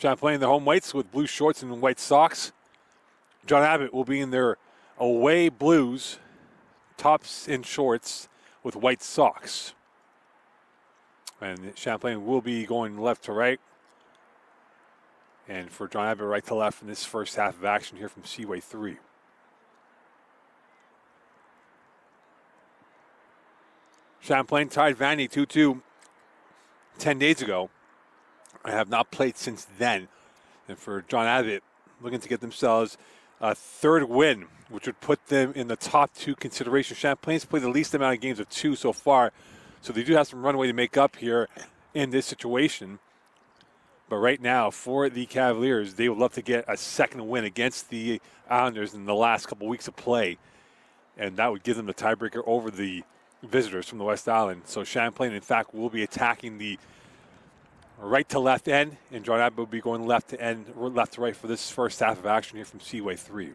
Champlain in the home whites with blue shorts and white socks. John Abbott will be in their away blues, tops and shorts with white socks. And Champlain will be going left to right. And for John Abbott, right to left in this first half of action here from Seaway 3. Champlain tied Vandy 2-2 10 days ago. I have not played since then. And for John Abbott, looking to get themselves a third win, which would put them in the top 2 consideration. Champlain's played the least amount of games of 2 so far, so they do have some runway to make up here in this situation. But right now, for the Cavaliers, they would love to get a second win against the Islanders in the last couple weeks of play. And that would give them the tiebreaker over the visitors from the West Island. So Champlain, in fact, will be attacking the right to left end, and John Abbott will be going left to right for this first half of action here from Seaway 3.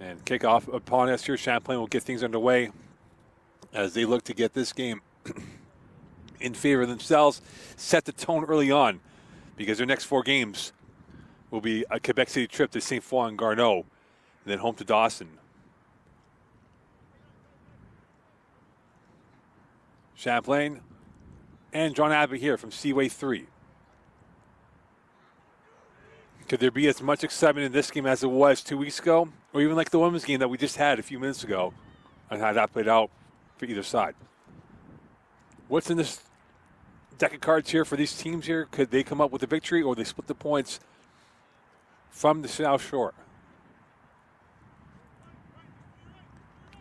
And kickoff upon us here. Champlain will get things underway as they look to get this game in favor of themselves, set the tone early on, because their next 4 games will be a Quebec City trip to St. Foy and Garneau, and then home to Dawson. Champlain and John Abbott here from Seaway 3. Could there be as much excitement in this game as it was 2 weeks ago? Or even like the women's game that we just had a few minutes ago, and how that played out for either side. What's in this deck of cards here for these teams here? Could they come up with a victory, or they split the points from the South Shore?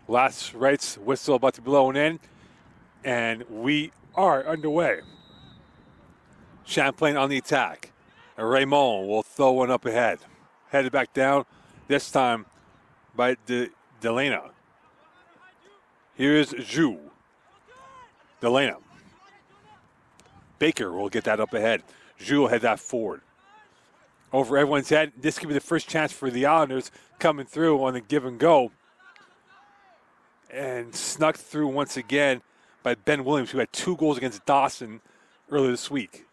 Last rights whistle about to be blown in, and we are underway. Champlain on the attack. Raymond will throw one up ahead. Headed back down, this time by Delana. Here's Jou. Delana. Baker will get that up ahead. Jou will head that forward. Over everyone's head. This could be the first chance for the Islanders coming through on the give and go. And snuck through once again by Ben Williams, who had 2 goals against Dawson earlier this week.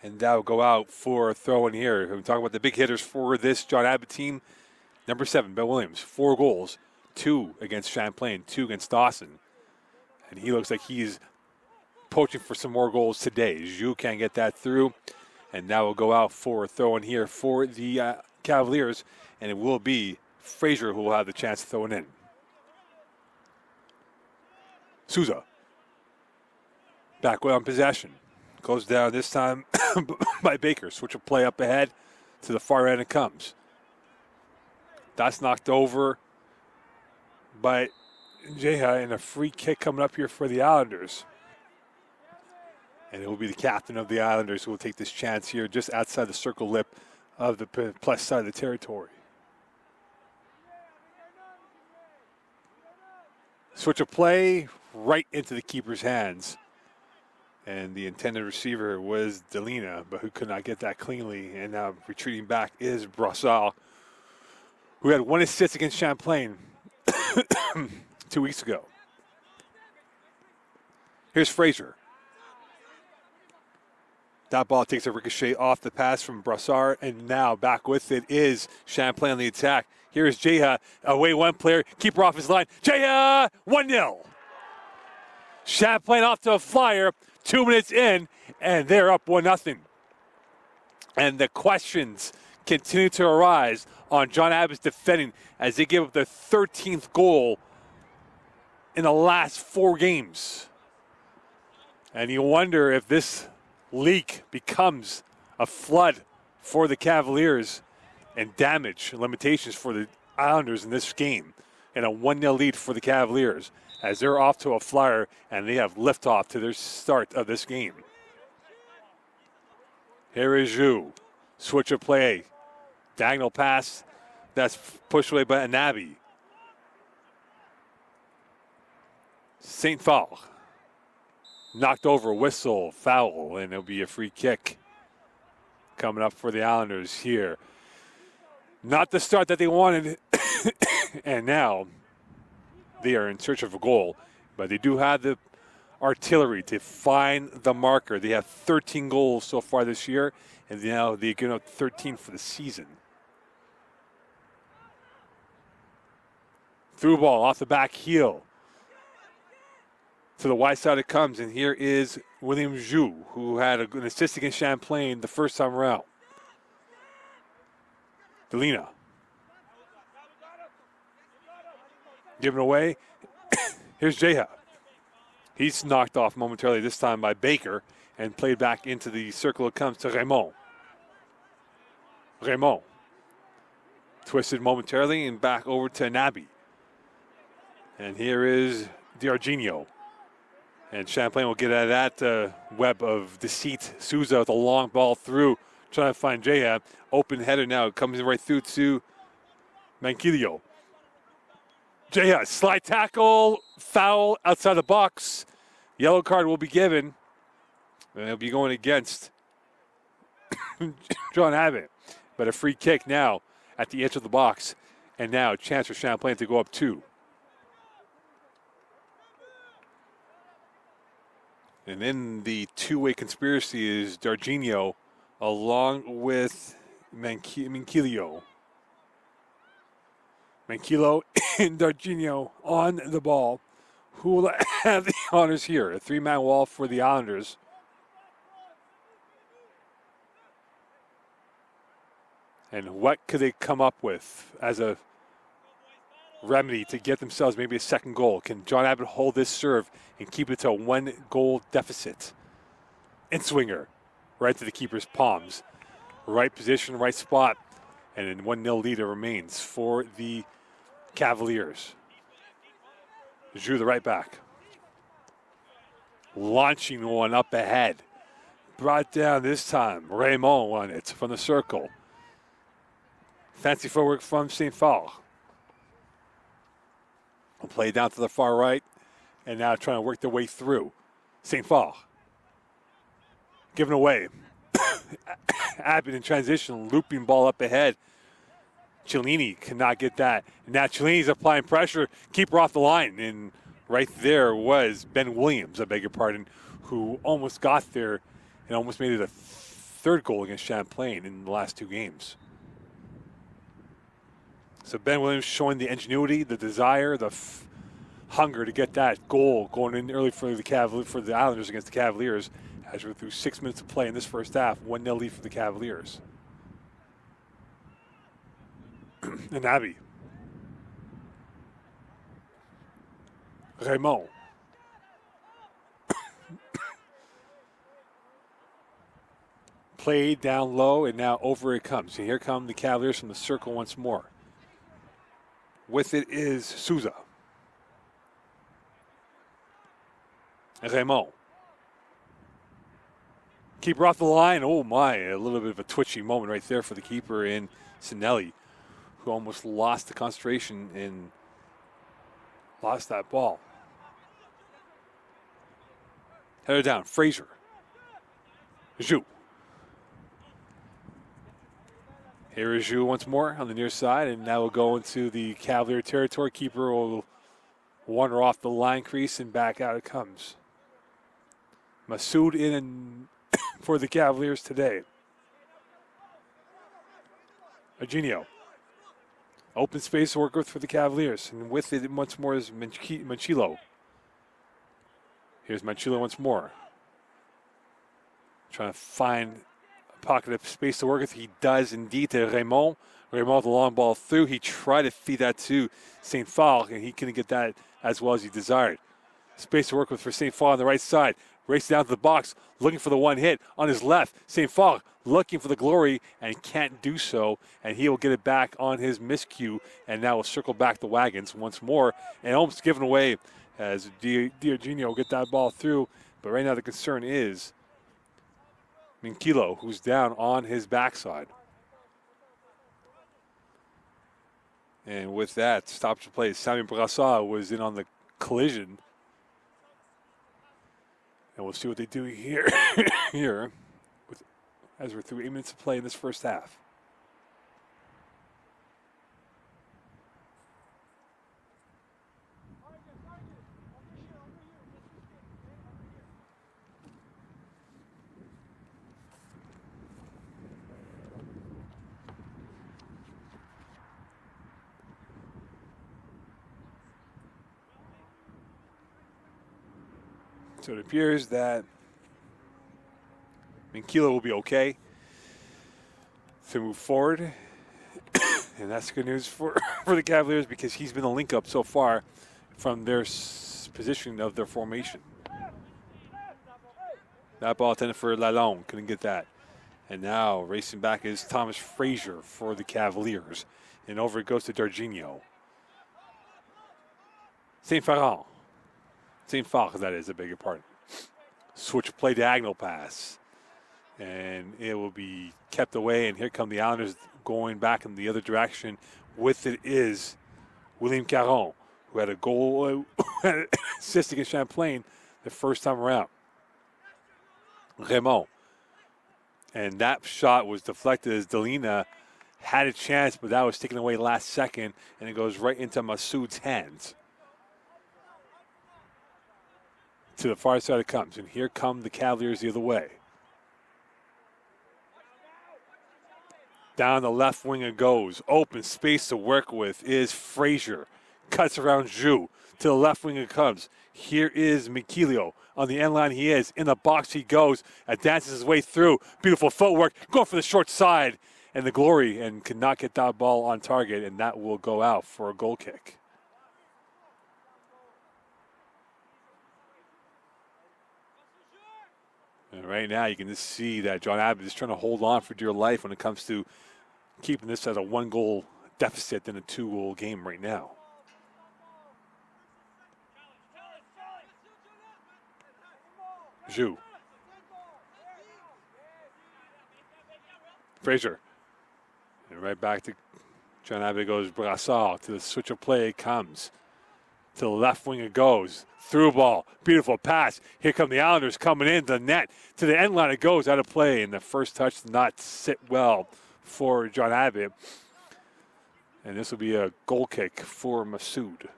And that will go out for a throw in here. We're talking about the big hitters for this John Abbott team. Number 7, Ben Williams, 4 goals, 2 against Champlain, 2 against Dawson. And he looks like he's poaching for some more goals today. Jou can't get that through. And now will go out for a throw in here for the Cavaliers. And it will be Fraser who will have the chance to throw it in. Souza. Back on possession. Goes down this time by Baker. Switch of play up ahead. To the far end it comes. That's knocked over by Jeha, and a free kick coming up here for the Islanders. And it will be the captain of the Islanders who will take this chance here just outside the circle lip of the plus side of the territory. Switch of play right into the keeper's hands. And the intended receiver was Delina, but who could not get that cleanly. And now retreating back is Brassard, who had 1 assist against Champlain 2 weeks ago. Here's Fraser. That ball takes a ricochet off the pass from Brassard, and now back with it is Champlain on the attack. Here's Jeha, away 1 player, keeper off his line. Jeha, 1-0. Champlain off to a flyer, 2 minutes in, and they're up 1-0. And the questions continue to arise on John Abbott's defending as they give up their 13th goal in the last 4 games. And you wonder if this leak becomes a flood for the Cavaliers and damage limitations for the Islanders in this game. And a 1-0 lead for the Cavaliers as they're off to a flyer and they have liftoff to their start of this game. Here is Jou. Switch of play. Diagonal pass. That's pushed away by Anabi. St. Foul. Knocked over, whistle, foul, and it'll be a free kick coming up for the Islanders here. Not the start that they wanted, and now they are in search of a goal, but they do have the artillery to find the marker. They have 13 goals so far this year, and now they're giving up 13 for the season. Through ball off the back heel. To the wide side it comes, and here is William Zhu, who had an assist against Champlain the first time around. Delina. Given away. Here's Jeha. He's knocked off momentarily this time by Baker and played back into the circle. It comes to Raymond. Raymond. Twisted momentarily and back over to Nabi. And here is D'Argenio. And Champlain will get out of that web of deceit. Souza with a long ball through, trying to find Jeha. Open header now. Comes right through to Manquillo. Jeha, slide tackle, foul outside the box. Yellow card will be given. And it'll be going against John Abbott. But a free kick now at the edge of the box. And now a chance for Champlain to go up 2. And in the two-way conspiracy is D'Argenio along with Manquillo. Manquillo and D'Argenio on the ball. Who will have the honors here? A 3-man wall for the Islanders. And what could they come up with as a remedy to get themselves maybe a second goal? Can John Abbott hold this serve and keep it to a 1-goal deficit? In-swinger, right to the keeper's palms. Right position, right spot. And a 1-0 lead remains for the Cavaliers. Drew the right back. Launching one up ahead. Brought down this time. Raymond won it from the circle. Fancy footwork from St-Phal. Play down to the far right, and now trying to work their way through. St-Phal. Given away. Abbott in transition, looping ball up ahead. Cellini cannot get that. And now Cellini's applying pressure, keeper off the line. And right there was Ben Williams, I beg your pardon, who almost got there and almost made it a third goal against Champlain in the last 2 games. So Ben Williams showing the ingenuity, the desire, the hunger to get that goal going in early for the Islanders against the Cavaliers as we're through 6 minutes of play in this first half. 1-0 lead for the Cavaliers. And Abby. Raymond. Played down low, and now over it comes. And here come the Cavaliers from the circle once more. With it is Souza. Raymond. Keeper off the line. Oh my, a little bit of a twitchy moment right there for the keeper in Sinelli, who almost lost the concentration and lost that ball. Header down, Fraser. Zhu. Here is Zhu once more on the near side, and now we'll go into the Cavalier territory. Keeper will wander off the line crease, and back out it comes. Masood in for the Cavaliers today. Eugenio. Open space to work with for the Cavaliers, and with it once more is Manchillo. Here's Manchillo once more. Trying to find pocket of space to work with. He does indeed to Raymond. Raymond the long ball through. He tried to feed that to St-Phal, and he couldn't get that as well as he desired. Space to work with for St-Phal on the right side. Racing down to the box, looking for the one hit on his left. St-Phal looking for the glory and can't do so, and he will get it back on his miscue, and now will circle back the wagons once more, and almost given away as D'Argenio will get that ball through. But right now the concern is Manquillo, who's down on his backside. And with that, stoppage of play. Sammy Brassard was in on the collision. And we'll see what they do here, as we're through 8 minutes of play in this first half. So it appears that Minkila will be okay to move forward. And that's good news for the Cavaliers because he's been the link up so far from their position of their formation. That ball intended for Lalonde, couldn't get that. And now racing back is Thomas Frazier for the Cavaliers. And over it goes to Darginho. St-Farant, that is, I beg your pardon. Switch play diagonal pass. And it will be kept away. And here come the Islanders going back in the other direction. With it is William Caron, who had a goal, had an assist against Champlain the first time around. Raymond. And that shot was deflected as Delina had a chance, but that was taken away last second, and it goes right into Massoud's hands. To the far side it comes, and here come the Cavaliers the other way. Down the left wing it goes. Open space to work with is Frazier. Cuts around Jou. To the left wing it comes. Here is Mikilio. On the end line he is. In the box he goes. Advances his way through. Beautiful footwork. Going for the short side. And the glory. And cannot get that ball on target. And that will go out for a goal kick. And right now you can just see that John Abbott is trying to hold on for dear life when it comes to keeping this as a 1-goal deficit than a 2-goal game right now. Jou. Frazier. And right back to John Abbott goes Brassard. To the switch of play it comes. To the left wing it goes. Through ball. Beautiful pass. Here come the Islanders coming in the net. To the end line it goes out of play. And the first touch did not sit well for John Abbott. And this will be a goal kick for Massoud.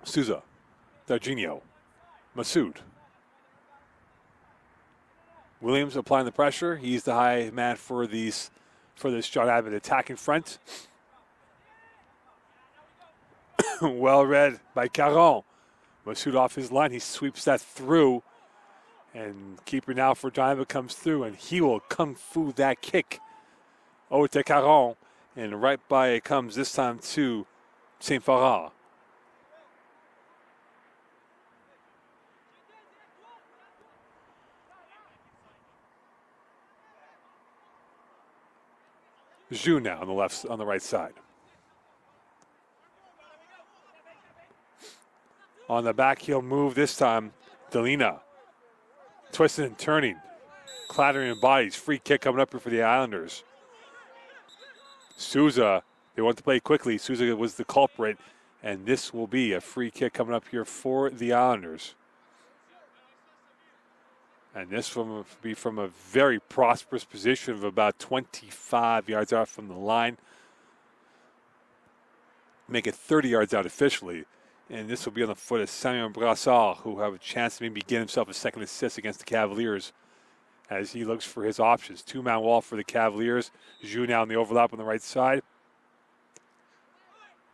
Souza, Darginho, Massoud. Williams applying the pressure. He's the high man for this John Abbott attack in front. Well read by Caron. Massoud off his line. He sweeps that through. And keeper now for John Abbott comes through. And he will kung fu that kick over to Caron. And right by it comes this time to St-Farant. Jou now on the right side. On the back heel move this time, Delina. Twisting and turning. Clattering in bodies. Free kick coming up here for the Islanders. Souza, they want to play quickly. Souza was the culprit. And this will be a free kick coming up here for the Islanders. And this will be from a very prosperous position of about 25 yards out from the line. Make it 30 yards out officially. And this will be on the foot of Samuel Brassard, who have a chance to maybe get himself a second assist against the Cavaliers as he looks for his options. Two-man wall for the Cavaliers. Jou now in the overlap on the right side.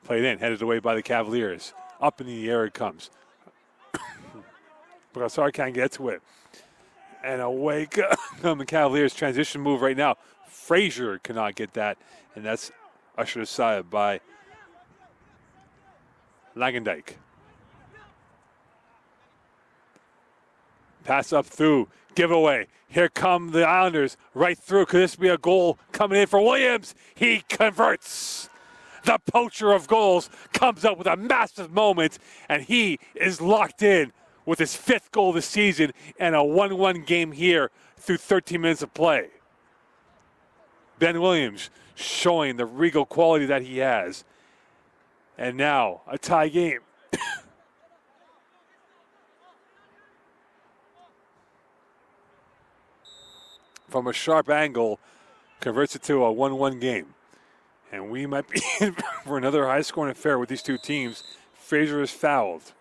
Played in, headed away by the Cavaliers. Up in the air it comes. Brassard can't get to it. And away come the Cavaliers. Transition move right now. Frazier cannot get that. And that's ushered aside by Langendijk. Pass up through. Giveaway. Here come the Islanders. Right through. Could this be a goal coming in for Williams? He converts. The poacher of goals comes up with a massive moment. And he is locked in with his 5th goal this season and a 1-1 game here through 13 minutes of play. Ben Williams showing the regal quality that he has. And now a tie game. From a sharp angle, converts it to a 1-1 game. And we might be in for another high-scoring affair with these two teams. Frazier is fouled.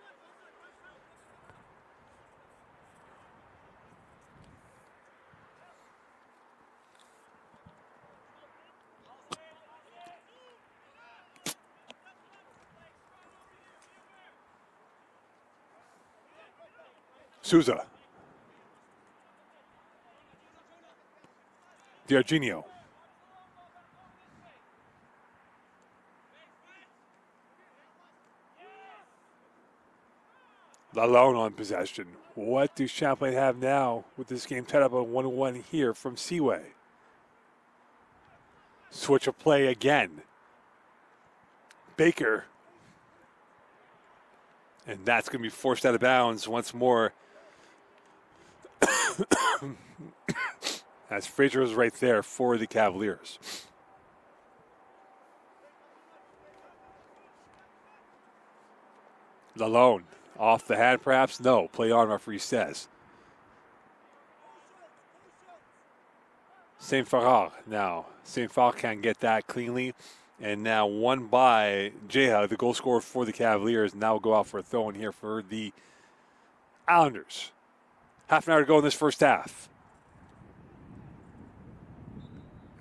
Souza. D'Argenio. Lalone on possession. What do Champlain have now with this game tied up on 1-1 here from Seaway? Switch of play again. Baker. And that's going to be forced out of bounds once more. As Fraser is right there for the Cavaliers. Lalone. Off the hand, perhaps? No. Play on, referee says. St-Lambert now. St-Lambert can't get that cleanly. And now won by Jeha, the goal scorer for the Cavaliers. Now we'll go out for a throw in here for the Islanders. Half an hour to go in this first half.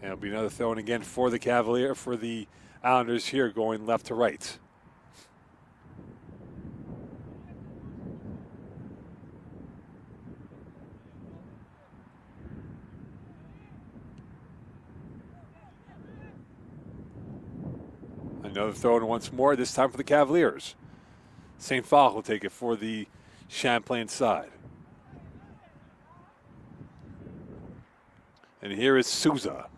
And it'll be another throw in again for the Islanders here, going left to right. Another throw in once more, this time for the Cavaliers. St-Lambert will take it for the Champlain side. And here is Souza.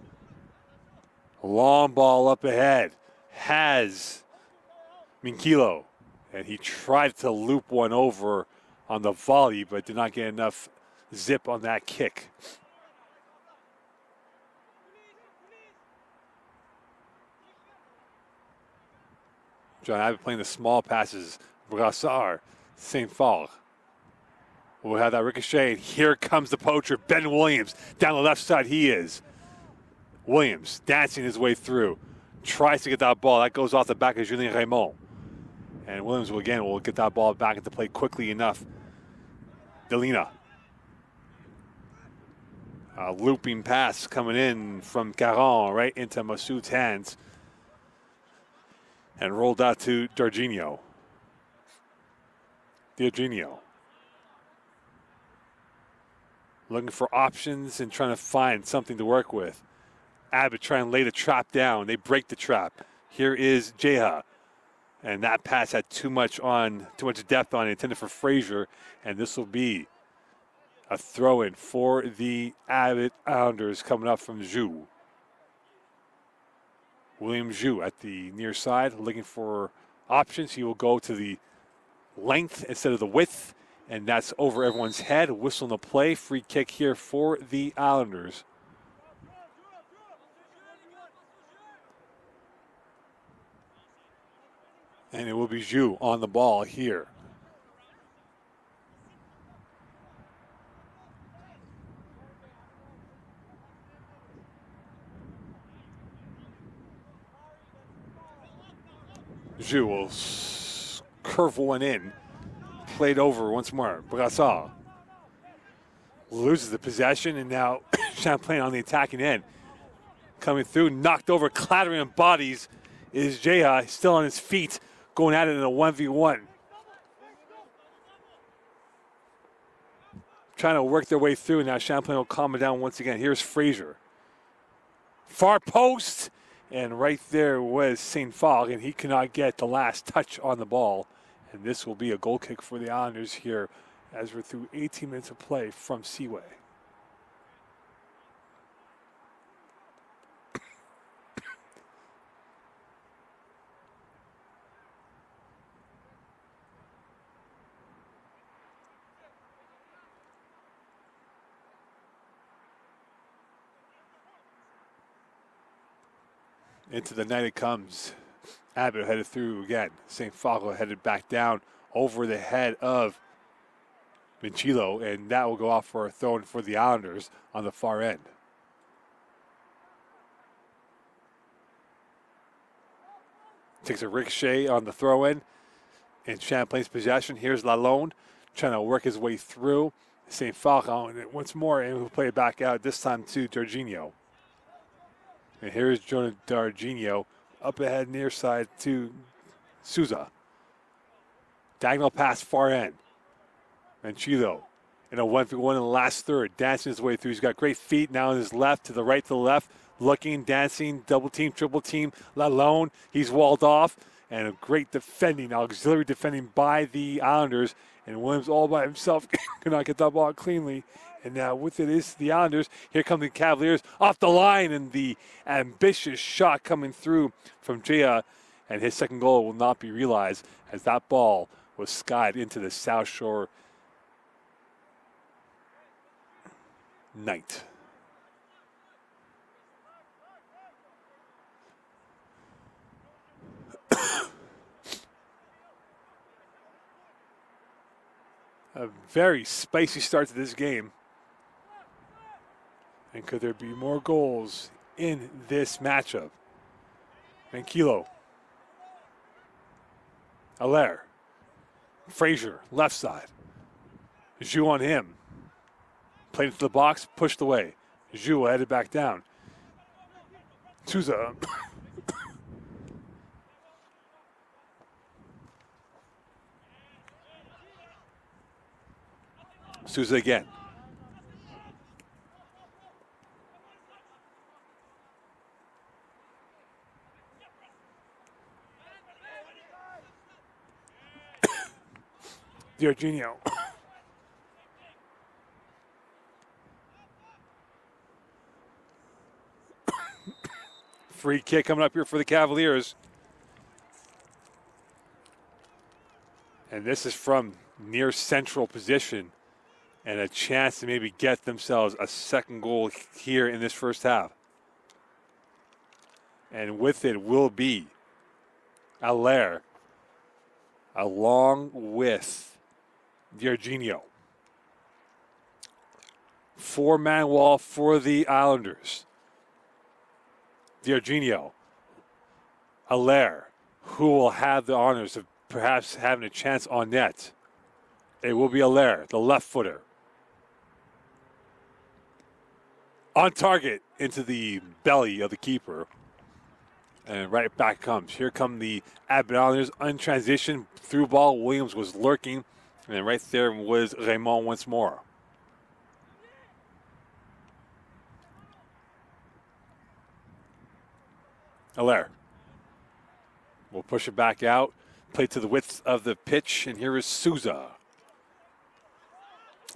A long ball up ahead. Has Minkilo. And he tried to loop one over on the volley, but did not get enough zip on that kick. John Abbott playing the small passes. Brassard, St-Lambert. We'll have that ricochet. Here comes the poacher, Ben Williams. Down the left side he is. Williams dancing his way through. Tries to get that ball. That goes off the back of Julien Raymond. And Williams will get that ball back into play quickly enough. Delina. A looping pass coming in from Caron right into Massoud's hands. And rolled out to D'Argenio. Looking for options and trying to find something to work with. Abbott trying to lay the trap down. They break the trap. Here is Jeha. And that pass had too much depth on it, intended for Fraser. And this will be a throw-in for the Abbott Islanders coming up from Zhu. William Zhu at the near side, looking for options. He will go to the length instead of the width, and that's over everyone's head. Whistle in the play. Free kick here for the Islanders. And it will be Zhu on the ball here. Zhu will curve one in. Played over once more. Brassard loses the possession, and now Champlain on the attacking end. Coming through, knocked over, clattering on bodies is Jeha, still on his feet, going at it in a 1v1. Trying to work their way through. Now Champlain will calm it down once again. Here's Fraser. Far post. And right there was St-Lambert, and he cannot get the last touch on the ball. And this will be a goal kick for the Islanders here as we're through 18 minutes of play from Seaway. Into the net it comes. Abbott headed through again. St-Lambert headed back down over the head of Minkilo, and that will go off for a throw-in for the Islanders on the far end. Takes a ricochet on the throw-in in Champlain's possession. Here's Lalonde trying to work his way through. St-Lambert on it once more, and he'll play it back out, this time to D'Argenio. And here's John D'Argenio up ahead near side to Souza. Diagonal pass far end. Minkilo in a 1v1 in the last third, dancing his way through. He's got great feet now on his left, to the right, to the left, looking, dancing, double team, triple team, alone. He's walled off, and a great defending, auxiliary defending by the Islanders. And Williams all by himself cannot get that ball cleanly. And now with it is the Islanders. Here come the Cavaliers off the line, and the ambitious shot coming through from Jaya. And his second goal will not be realized as that ball was skied into the South Shore night. A very spicy start to this game. And could there be more goals in this matchup? Manquillo. Allaire. Frazier, left side. Zhu on him. Played into the box, pushed away. Zhu headed back down. Souza. Souza again. Jorginho. Free kick coming up here for the Cavaliers. And this is from near central position, and a chance to maybe get themselves a second goal here in this first half. And with it will be Allaire along with Jorginho. Four-man wall for the Islanders. Jorginho, Allaire, who will have the honors of perhaps having a chance on net. It will be Allaire, the left footer. On target into the belly of the keeper. And right back comes. Here come the Abbott Islanders on transition. Through ball, Williams was lurking. And right there was Raymond once more. Allaire will push it back out. Play to the width of the pitch. And here is Souza.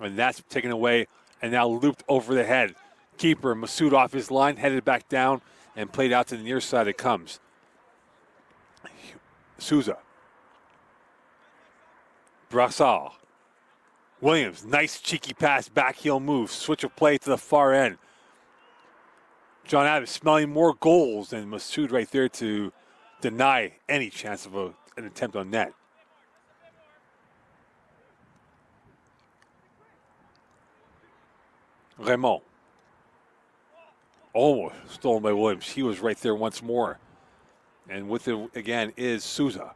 And that's taken away and now looped over the head. Keeper Massoud off his line, headed back down and played out to the near side. It comes. Souza. Brassard. Williams, nice cheeky pass, back heel move, switch of play to the far end. John Abbott smelling more goals than Massoud right there to deny any chance of an attempt on net. Raymond. Almost stolen by Williams. He was right there once more. And with it again is Souza.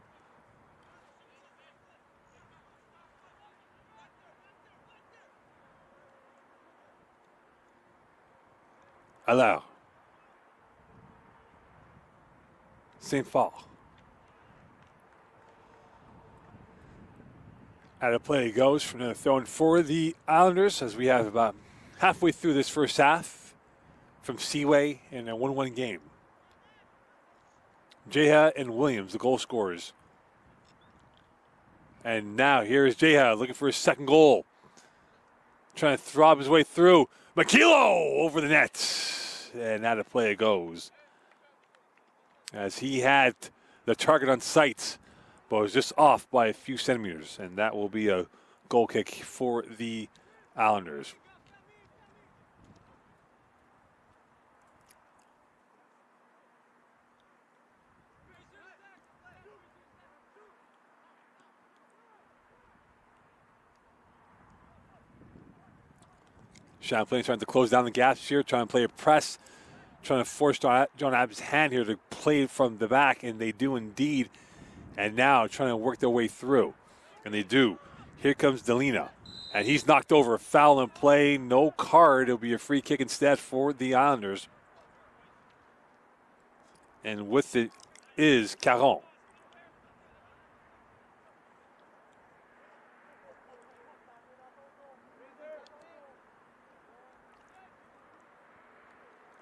Allaire. Saint-Paul. Out of play it goes from the throw-in for the Islanders as we have about halfway through this first half from Seaway in a 1-1 game. Jeha and Williams, the goal scorers. And now here's Jeha looking for his second goal. Trying to throb his way through. Manquillo over the net. And out of play it goes. As he had the target on sight, but was just off by a few centimeters. And that will be a goal kick for the Islanders. Champlain trying to close down the gaps here, trying to play a press, trying to force John Abbott's hand here to play from the back, and they do indeed. And now trying to work their way through, and they do. Here comes Delina, and he's knocked over. Foul in play, no card. It'll be a free kick instead for the Islanders. And with it is Caron.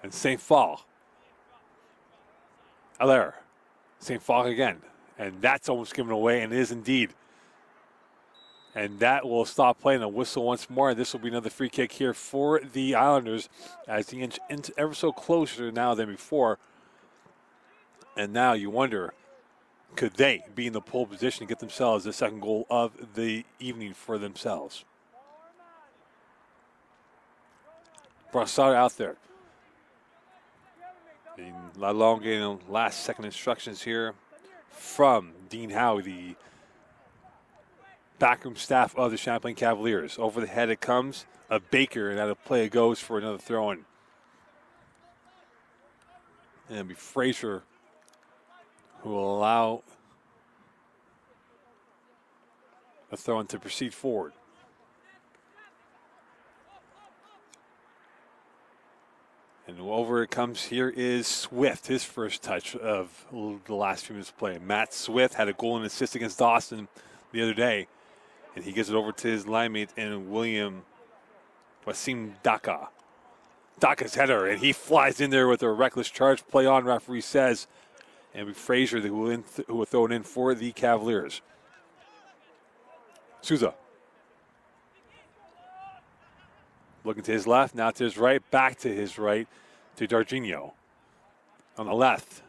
And St-Phal. Allaire. St-Phal again. And that's almost given away, and it is indeed. And that will stop playing. A whistle once more, and this will be another free kick here for the Islanders as they inch ever so closer now than before. And now you wonder, could they be in the pole position to get themselves the second goal of the evening for themselves? Brassard out there. Lalonde, last second instructions here from Dean Howe, the backroom staff of the Champlain Cavaliers. Over the head it comes, a Baker, and out of play it goes for another throw-in. And it'll be Fraser who will allow a throw-in to proceed forward. And over it comes. Here is Swift, his first touch of the last few minutes of play. Matt Swift had a goal and assist against Dawson the other day. And he gives it over to his line mate and William Wasim Daka. Daka's header, and he flies in there with a reckless charge. Play on, referee says. And it'll be Fraser who will throw it in for the Cavaliers. Souza. Looking to his left, now to his right, back to his right, to Darginho. On the left.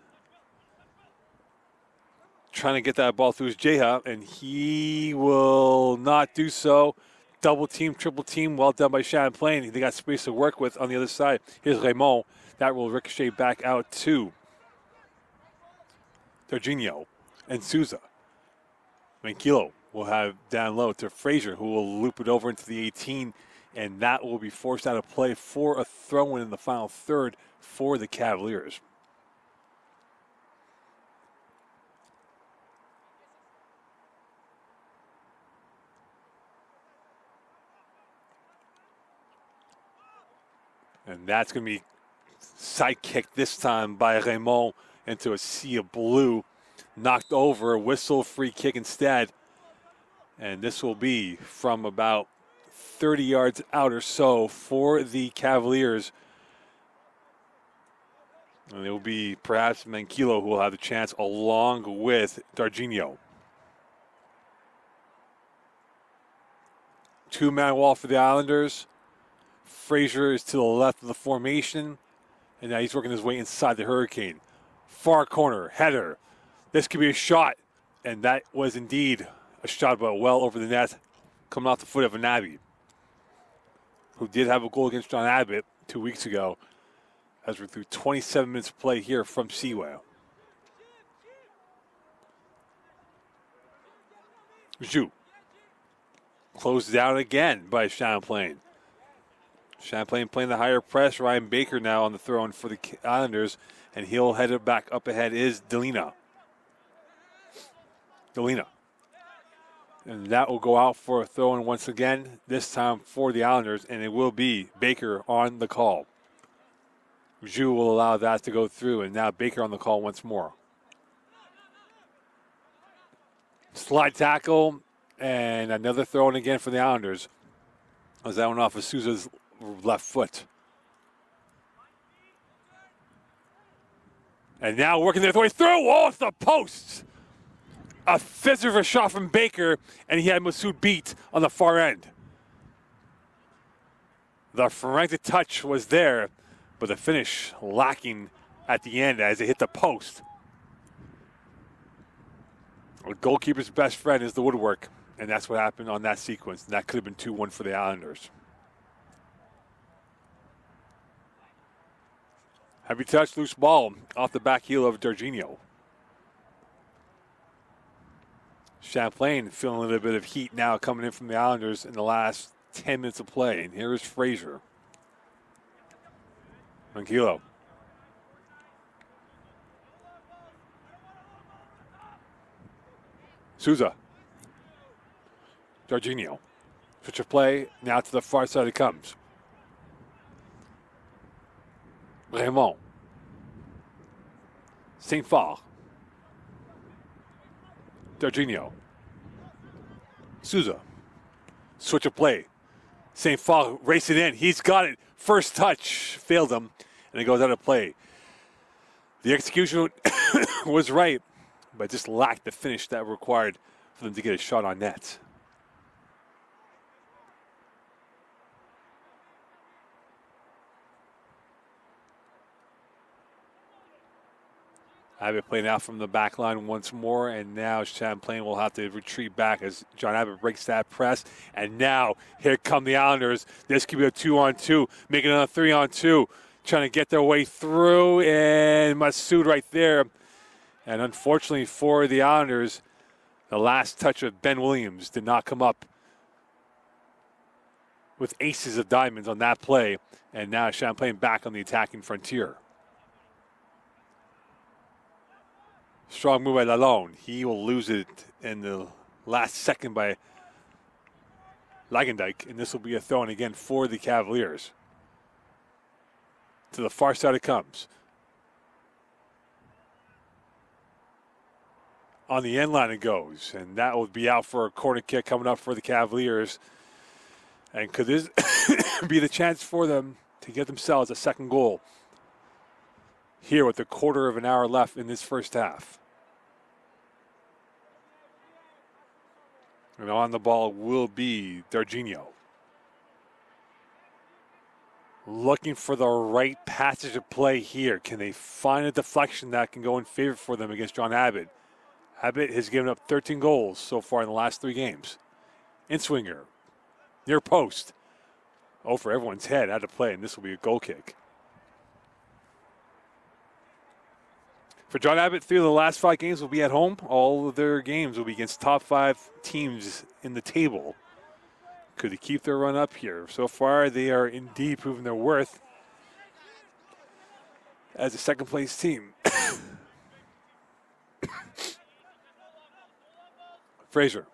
Trying to get that ball through his Jeha, and he will not do so. Double team, triple team, well done by Champlain. They got space to work with on the other side. Here's Raymond. That will ricochet back out to Darginho and Souza. Manquillo will have down low to Fraser, who will loop it over into the 18, and that will be forced out of play for a throw-in in the final third for the Cavaliers. And that's going to be sidekicked this time by Raymond into a sea of blue. Knocked over, whistle, free kick instead. And this will be from about 30 yards out or so for the Cavaliers. And it will be perhaps Manquillo who will have the chance along with Darginho. Two-man wall for the Islanders. Fraser is to the left of the formation, and now he's working his way inside the Hurricane. Far corner, header. This could be a shot, and that was indeed a shot, but well over the net, coming off the foot of Anabi, who did have a goal against John Abbott 2 weeks ago, as we're through 27 minutes of play here from Seaway. Jou. Closed down again by Champlain. Champlain playing the higher press. Ryan Baker now on the throw-in for the Islanders, and he'll head it back up ahead is Delina. And that will go out for a throw-in once again, this time for the Islanders, and it will be Baker on the call. Jou will allow that to go through, and now Baker on the call once more. Slide tackle, and another throw-in again for the Islanders. As that one off of Souza's left foot. And now working their way through. Oh, it's the post. A fizzer of a shot from Baker, and he had Masoud beat on the far end. The forensic touch was there, but the finish lacking at the end as it hit the post. A goalkeeper's best friend is the woodwork, and that's what happened on that sequence. And that could have been 2-1 for the Islanders. Heavy touch, loose ball off the back heel of Darginho. Champlain feeling a little bit of heat now coming in from the Islanders in the last 10 minutes of play. And here is Fraser. Manquillo. Souza. Darginho. Switch of play, now to the far side it comes. Raymond. St-Phal. Darginho. Souza. Switch of play. St-Phal racing in. He's got it. First touch failed him. and it goes out of play. The execution was right, but just lacked the finish that required for them to get a shot on net. Abbott playing out from the back line once more, and now Champlain will have to retreat back as John Abbott breaks that press. And now here come the Islanders. This could be a 2-on-2, making it a 3-on-2, trying to get their way through, and Massoud right there. And unfortunately for the Islanders, the last touch of Ben Williams did not come up with aces of diamonds on that play. And now Champlain back on the attacking frontier. Strong move by Lalonde. He will lose it in the last second by Lagendijk, and this will be a throw-in again for the Cavaliers. To the far side it comes. On the end line it goes, and that will be out for a corner kick coming up for the Cavaliers. And could this be the chance for them to get themselves a second goal here with a quarter of an hour left in this first half? And on the ball will be Darginho. Looking for the right passage of play here. Can they find a deflection that can go in favor for them against John Abbott? Abbott has given up 13 goals so far in the last 3 games. In-swinger. Near post. Over everyone's head out of play, and this will be a goal kick. For John Abbott, 3 of the last 5 games will be at home. All of their games will be against top 5 teams in the table. Could they keep their run up here? So far, they are indeed proving their worth as a second-place team. Fraser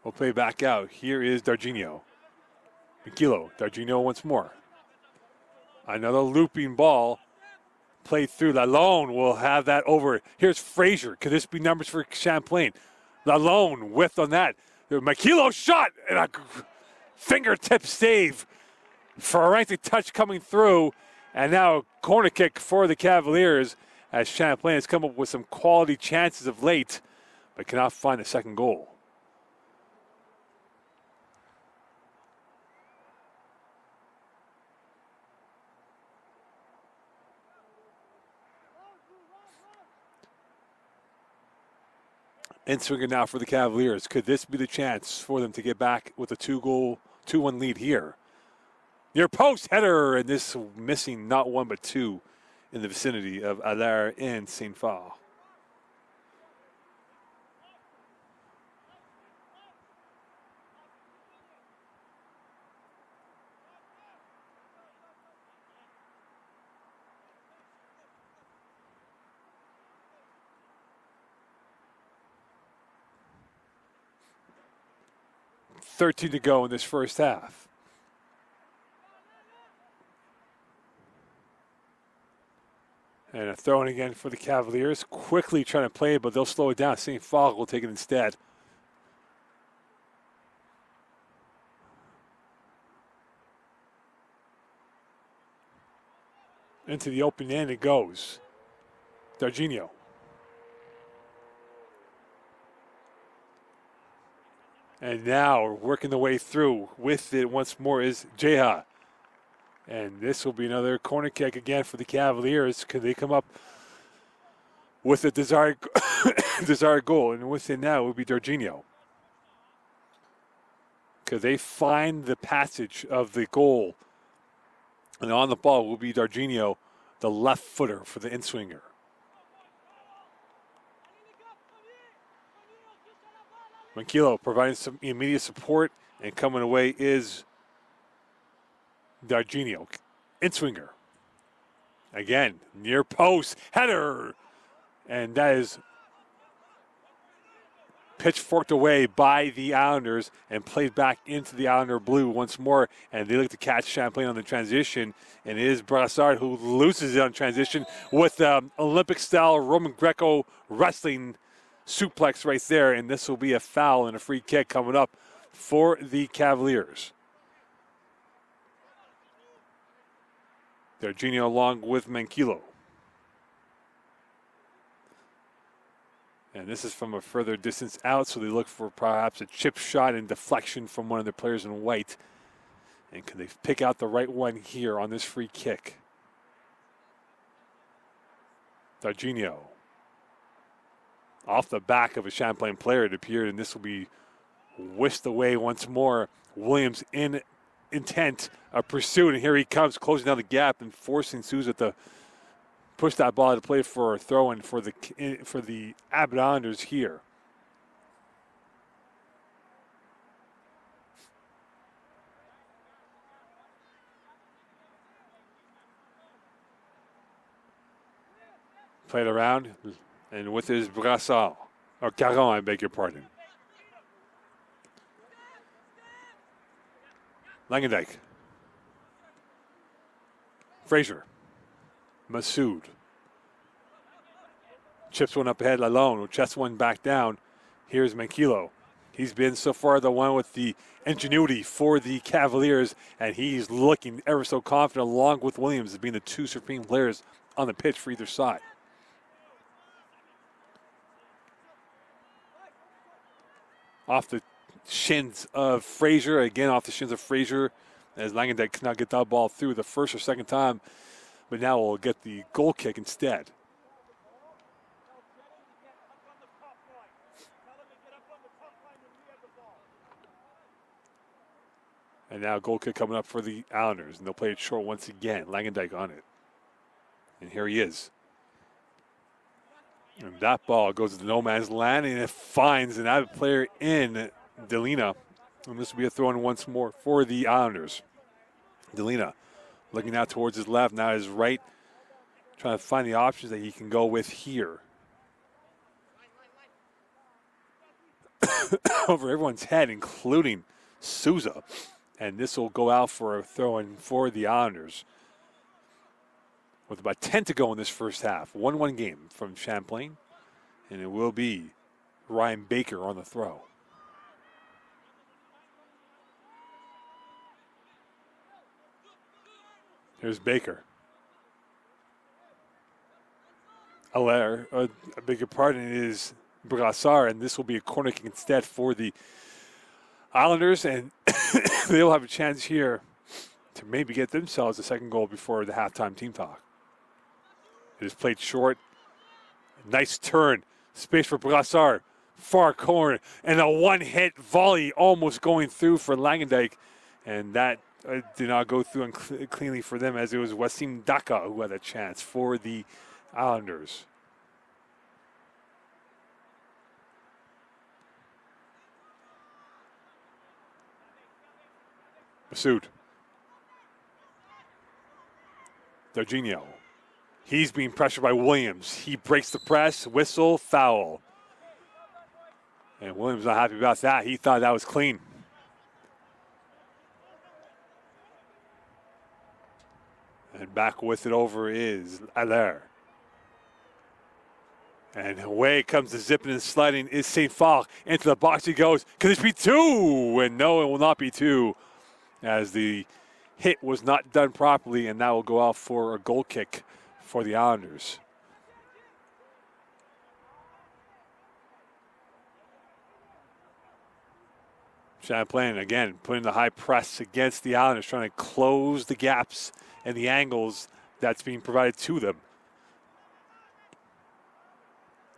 will play back out. Here is Darginho. Mikilo, Darginho once more. Another looping ball. Played through. Lalonde will have that over. Here's Fraser. Could this be numbers for Champlain? Lalonde whiffed on that. Mikilo shot and a fingertip save. Forensic touch coming through. And now a corner kick for the Cavaliers as Champlain has come up with some quality chances of late, but cannot find a second goal. In-swinger now for the Cavaliers. Could this be the chance for them to get back with a 2-1 lead here? Near post header, and this missing not 1 but 2 in the vicinity of Allaire and Saint-Phal. .13 to go in this first half. And a throw-in again for the Cavaliers. Quickly trying to play it, but they'll slow it down. Saint-Phal will take it instead. Into the open end it goes. Darginho. And now working the way through with it once more is Jeha. And this will be another corner kick again for the Cavaliers. Could they come up with a desired goal? And with it now will be Darginho. Could they find the passage of the goal? And on the ball will be Darginho, the left footer for the in-swinger. Manquillo providing some immediate support, and coming away is Darginho. In-swinger. Again, near post, header. And that is pitchforked away by the Islanders and played back into the Islander blue once more. And they look to catch Champlain on the transition. And it is Brassard who loses it on transition with Olympic-style Roman Greco wrestling suplex right there, and this will be a foul and a free kick coming up for the Cavaliers. Darginho along with Manquillo. And this is from a further distance out, so they look for perhaps a chip shot and deflection from one of their players in white. And can they pick out the right one here on this free kick? Darginho. Off the back of a Champlain player, it appeared, and this will be whisked away once more. Williams in intent of pursuit, and here he comes, closing down the gap and forcing Souza to push that ball to play for a throw-in for the Abbott Islanders here. Played around, and with his Brassard, or Caron, I beg your pardon. Langendijk. Fraser. Masood. Chips one up ahead alone. Chest one back down. Here's Manquillo. He's been so far the one with the ingenuity for the Cavaliers, and he's looking ever so confident along with Williams as being the two supreme players on the pitch for either side. Off the shins of Fraser, again off the shins of Fraser, as Langendijk cannot get that ball through the first or second time, but now we'll get the goal kick instead. And now goal kick coming up for the Islanders, and they'll play it short once again. Langendijk on it. And here he is. And that ball goes to the no man's land, and it finds an Abbott player in Delina. And this will be a throw-in once more for the Islanders. Delina looking out towards his left, now his right, trying to find the options that he can go with here. Over everyone's head, including Souza. And this will go out for a throw-in for the Islanders. With about 10 to go in this first half. 1-1 game from Champlain. And it will be Ryan Baker on the throw. Here's Baker. Allaire, I beg your pardon, is Brassard, and this will be a corner kick instead for the Islanders, and they'll have a chance here to maybe get themselves a second goal before the halftime team talk. It is played short. Nice turn. Space for Brassard. Far corner. And a one-hit volley almost going through for Langendijk. And that did not go through cleanly for them, as it was Wasim Daka who had a chance for the Islanders. Masood. Darginho. He's being pressured by Williams. He breaks the press, whistle, foul. And Williams not happy about that. He thought that was clean. And back with it over is Allaire. And away comes the zipping and sliding is St-Phal. Into the box he goes. Can this be two? And no, it will not be two, as the hit was not done properly, and that will go out for a goal kick for the Islanders. Champlain, again, putting the high press against the Islanders, trying to close the gaps and the angles that's being provided to them.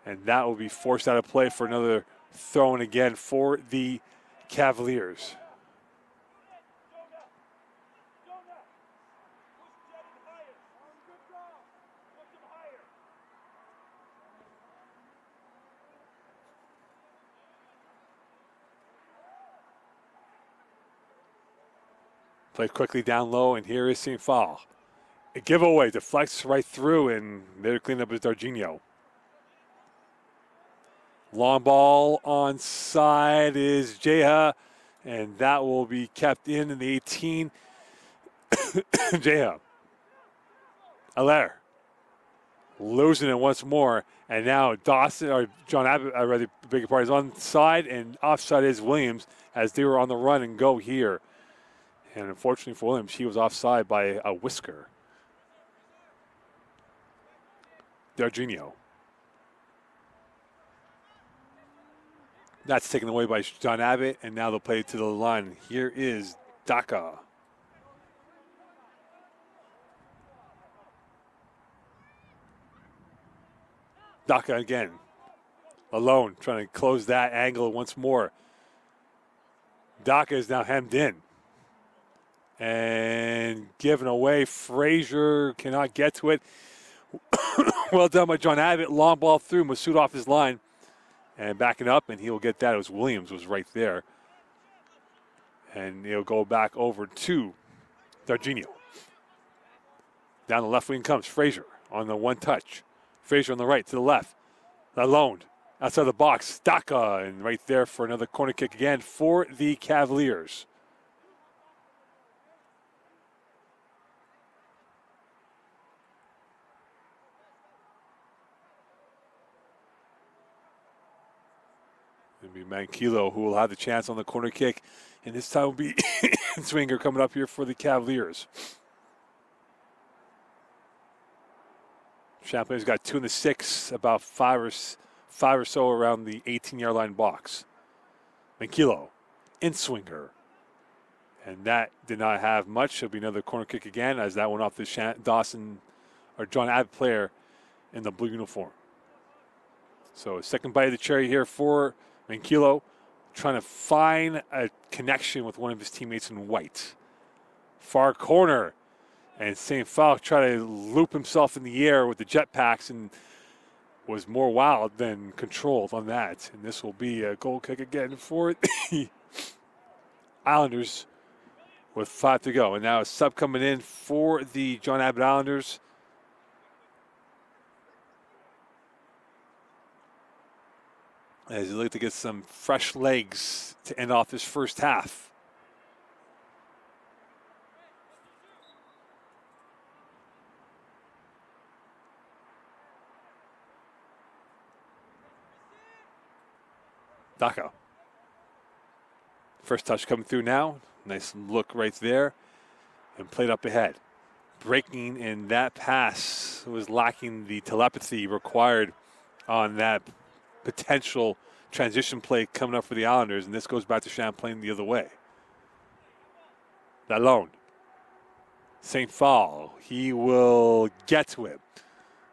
And that will be forced out of play for another throw-in again for the Cavaliers. Played quickly down low, and here is St-Phal. A giveaway, deflects right through, and there to clean up is Darginho. Long ball on side is Jeha, and that will be kept in the 18. Jeha. Allaire. Losing it once more, and now Dawson, or John Abbott, I rather beg your pardon, is on side, and offside is Williams, as they were on the run and go here. And unfortunately for Williams, he was offside by a whisker. Darginho. That's taken away by John Abbott, and now they'll play it to the line. Here is Daka. Daka again. Alone, trying to close that angle once more. Daka is now hemmed in. And given away. Frazier cannot get to it. Well done by John Abbott. Long ball through. Massoud off his line. And backing up, and he'll get that. It was Williams was right there. And he'll go back over to Darginho. Down the left wing comes Frazier on the one touch. Frazier on the right to the left. Alone. Outside the box. Daka. And right there for another corner kick again for the Cavaliers. It'll be Manquillo who will have the chance on the corner kick. And this time will be Swinger coming up here for the Cavaliers. Champlain's got 2 in the 6, about five or so around the 18-yard line box. Manquillo, in Swinger. And that did not have much. It'll be another corner kick again as that went off the Dawson or John Abbott player in the blue uniform. So second bite of the cherry here for Manquillo, trying to find a connection with one of his teammates in white. Far corner, and St. Falk tried to loop himself in the air with the jetpacks and was more wild than controlled on that. And this will be a goal kick again for the Islanders with 5 to go. And now a sub coming in for the John Abbott Islanders. As you look to get some fresh legs to end off this first half. Daka. First touch coming through now. Nice look right there. And played up ahead. Breaking in that pass was lacking the telepathy required on that potential transition play coming up for the Islanders, and this goes back to Champlain the other way. Lalonde. St. Paul, he will get to it.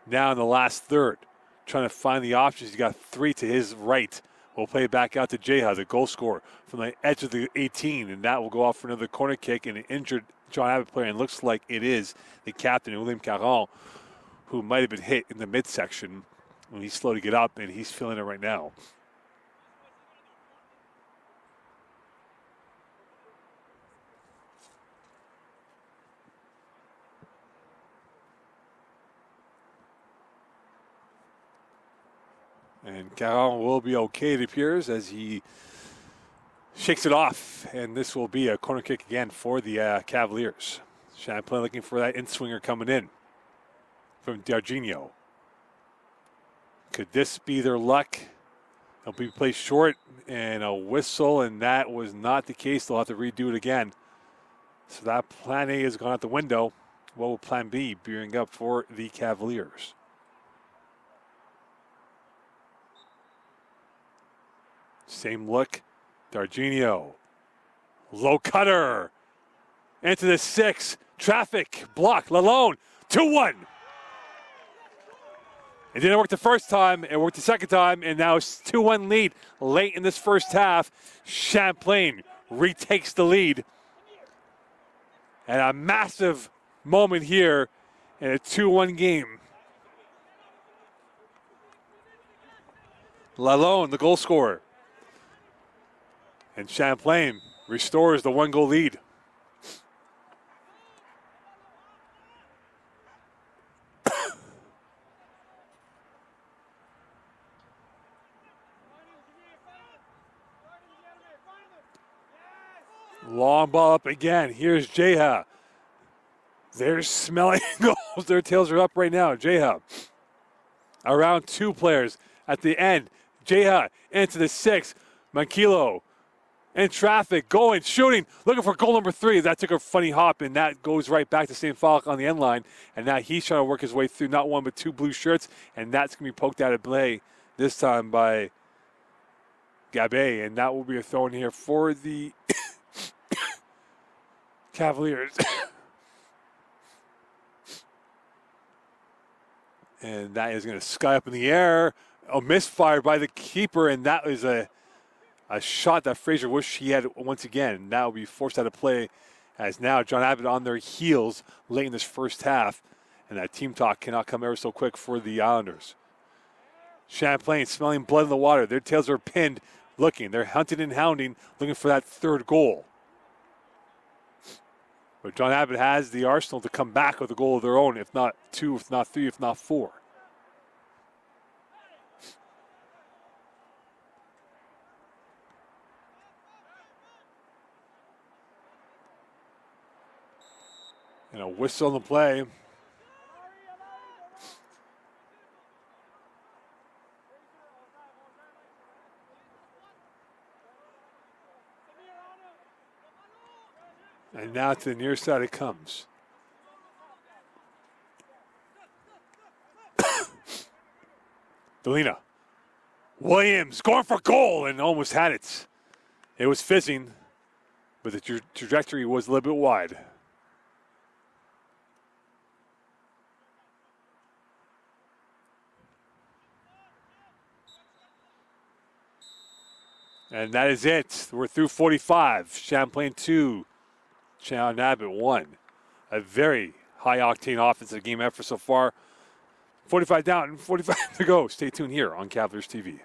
Now in the last third, trying to find the options. He's got 3 to his right. We'll play it back out to Jeha, the goal scorer, from the edge of the 18, and that will go off for another corner kick and an injured John Abbott player, and it looks like it is the captain, William Caron, who might have been hit in the midsection. When he's slow to get up, and he's feeling it right now. And Caron will be okay, it appears, as he shakes it off. And this will be a corner kick again for the Cavaliers. Champlain looking for that in-swinger coming in from Darginho. Could this be their luck? It'll be placed short and a whistle, and that was not the case. They'll have to redo it again. So that plan A has gone out the window. What will plan B being up for the Cavaliers? Same look. Darginho. Low cutter. Into the 6. Traffic. Block. Lalonde. 2-1. It didn't work the first time, it worked the second time, and now it's 2-1 lead late in this first half. Champlain retakes the lead. And a massive moment here in a 2-1 game. Lalonde, the goal scorer. And Champlain restores the 1-goal lead. Long ball up again. Here's Jeha. They're smelling goals. Their tails are up right now. Jeha. Around 2 players at the end. Jeha into the 6. Manquillo in traffic, going, shooting, looking for goal number 3. That took a funny hop, and that goes right back to St. Falk on the end line. And now he's trying to work his way through not one but 2 blue shirts, and that's going to be poked out of play this time by Gabay, and that will be a throw in here for the Cavaliers. And that is going to sky up in the air. A misfire by the keeper, and that was a shot that Fraser wished he had once again. That will be forced out of play as now John Abbott on their heels late in this first half. And that team talk cannot come ever so quick for the Islanders. Champlain smelling blood in the water. Their tails are pinned, looking. They're hunting and hounding, looking for that 3rd goal. But John Abbott has the arsenal to come back with a goal of their own, if not 2, if not 3, if not 4. And a whistle on the play. And now to the near side it comes. Delina. Williams going for goal and almost had it. It was fizzing, but the trajectory was a little bit wide. And that is it. We're through 45. Champlain 2, John Abbott 1. A very high-octane offensive game effort so far. 45 down, 45 to go. Stay tuned here on Cavaliers TV.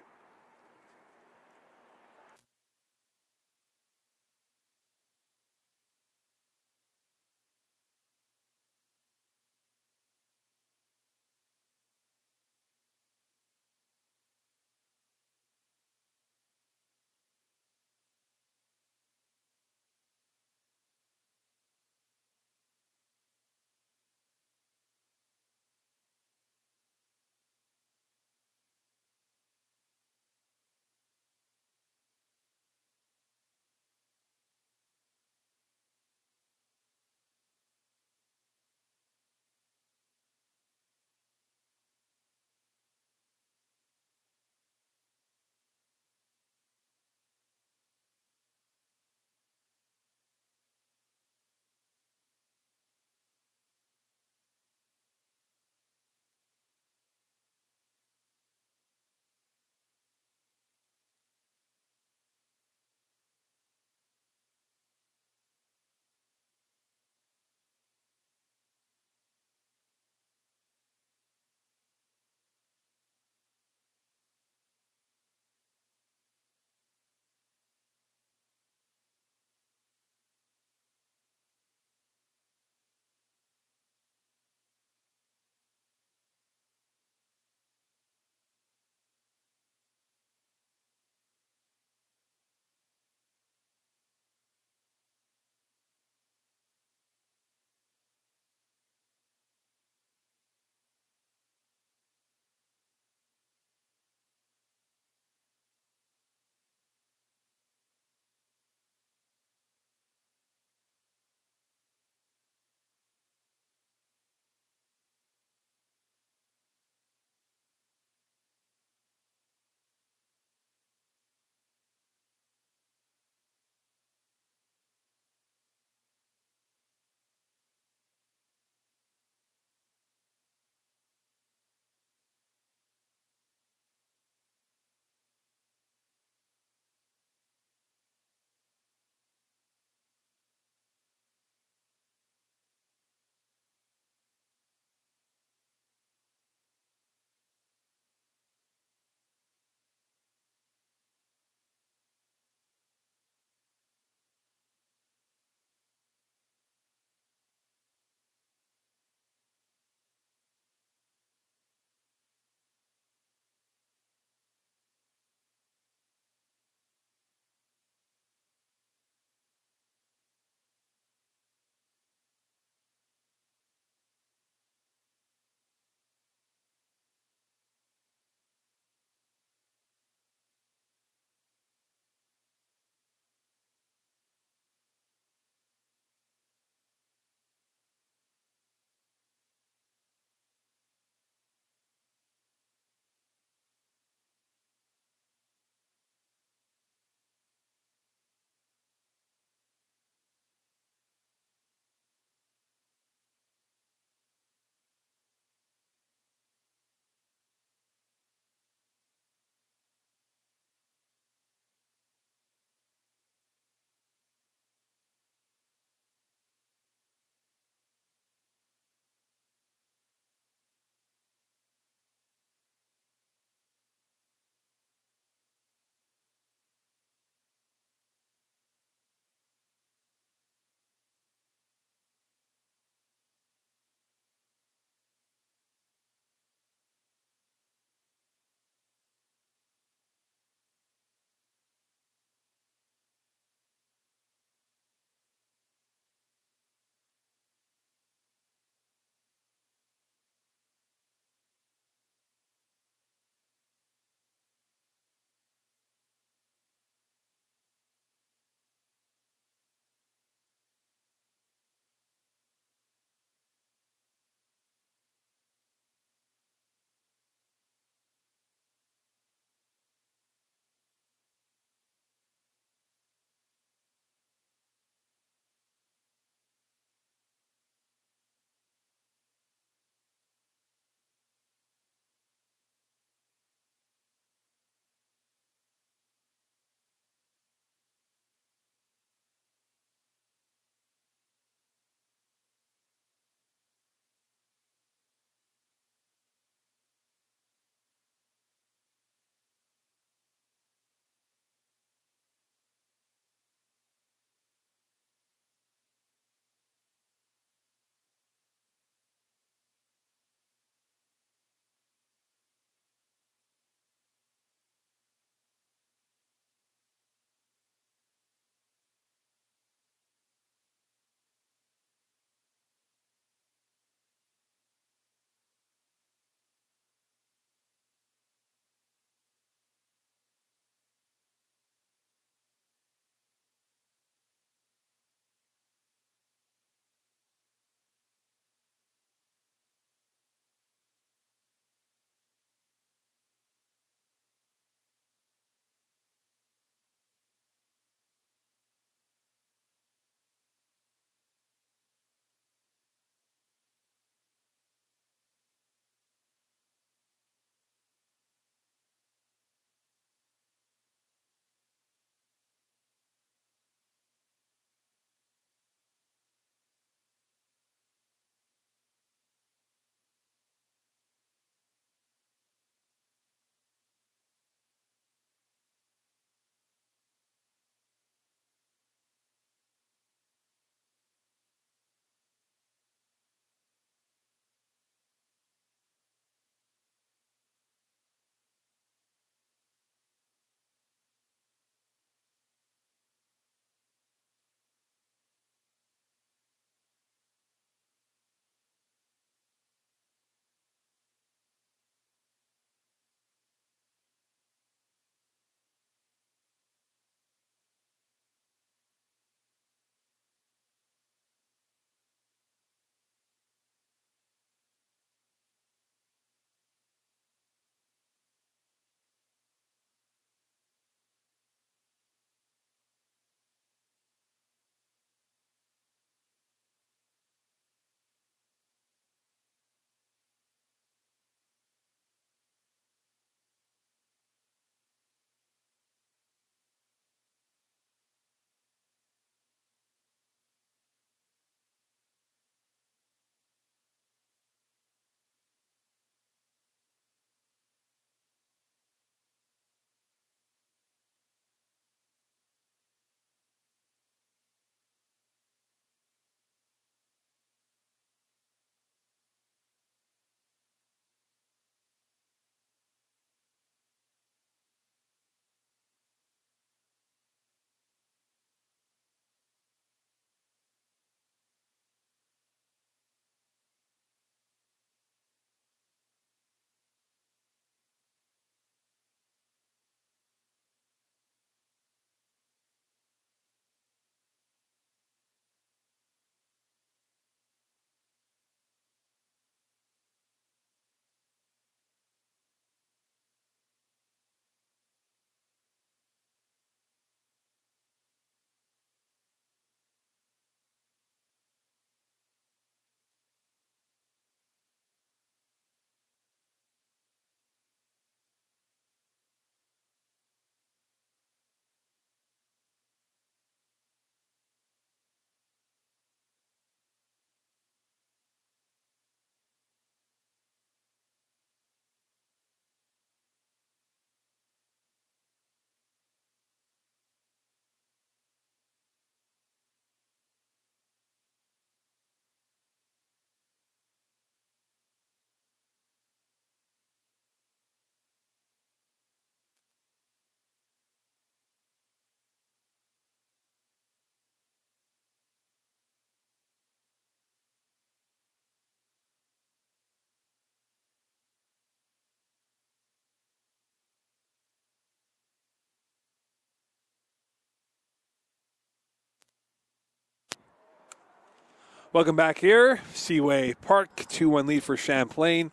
Welcome back here. Seaway Park, 2-1 lead for Champlain.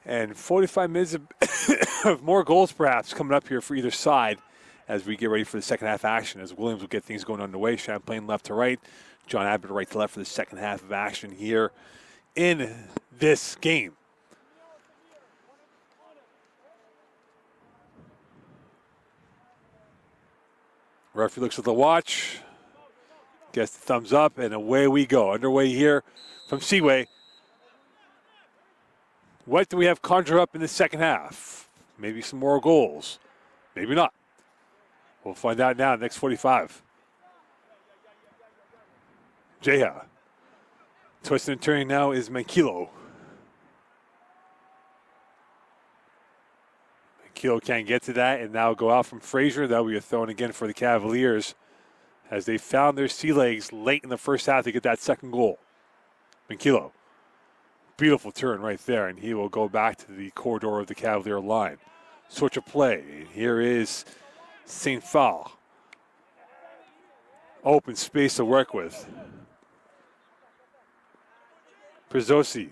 And 45 minutes of more goals perhaps coming up here for either side as we get ready for the second half action, as Williams will get things going underway. Champlain left to right, John Abbott right to left for the second half of action here in this game. Referee looks at the watch, gets the thumbs up, and away we go. Underway here from Seaway. What do we have conjure up in the second half? Maybe some more goals. Maybe not. We'll find out now, next 45. Jeha. Twisting and turning now is Mankilo. Mankilo can't get to that, and now go out from Fraser. That'll be a throw in again for the Cavaliers as they found their sea legs late in the first half to get that second goal. Mankilo. Beautiful turn right there, and he will go back to the corridor of the Cavalier line. Switch of play. And here is St-Lambert. Open space to work with. Prezzosi.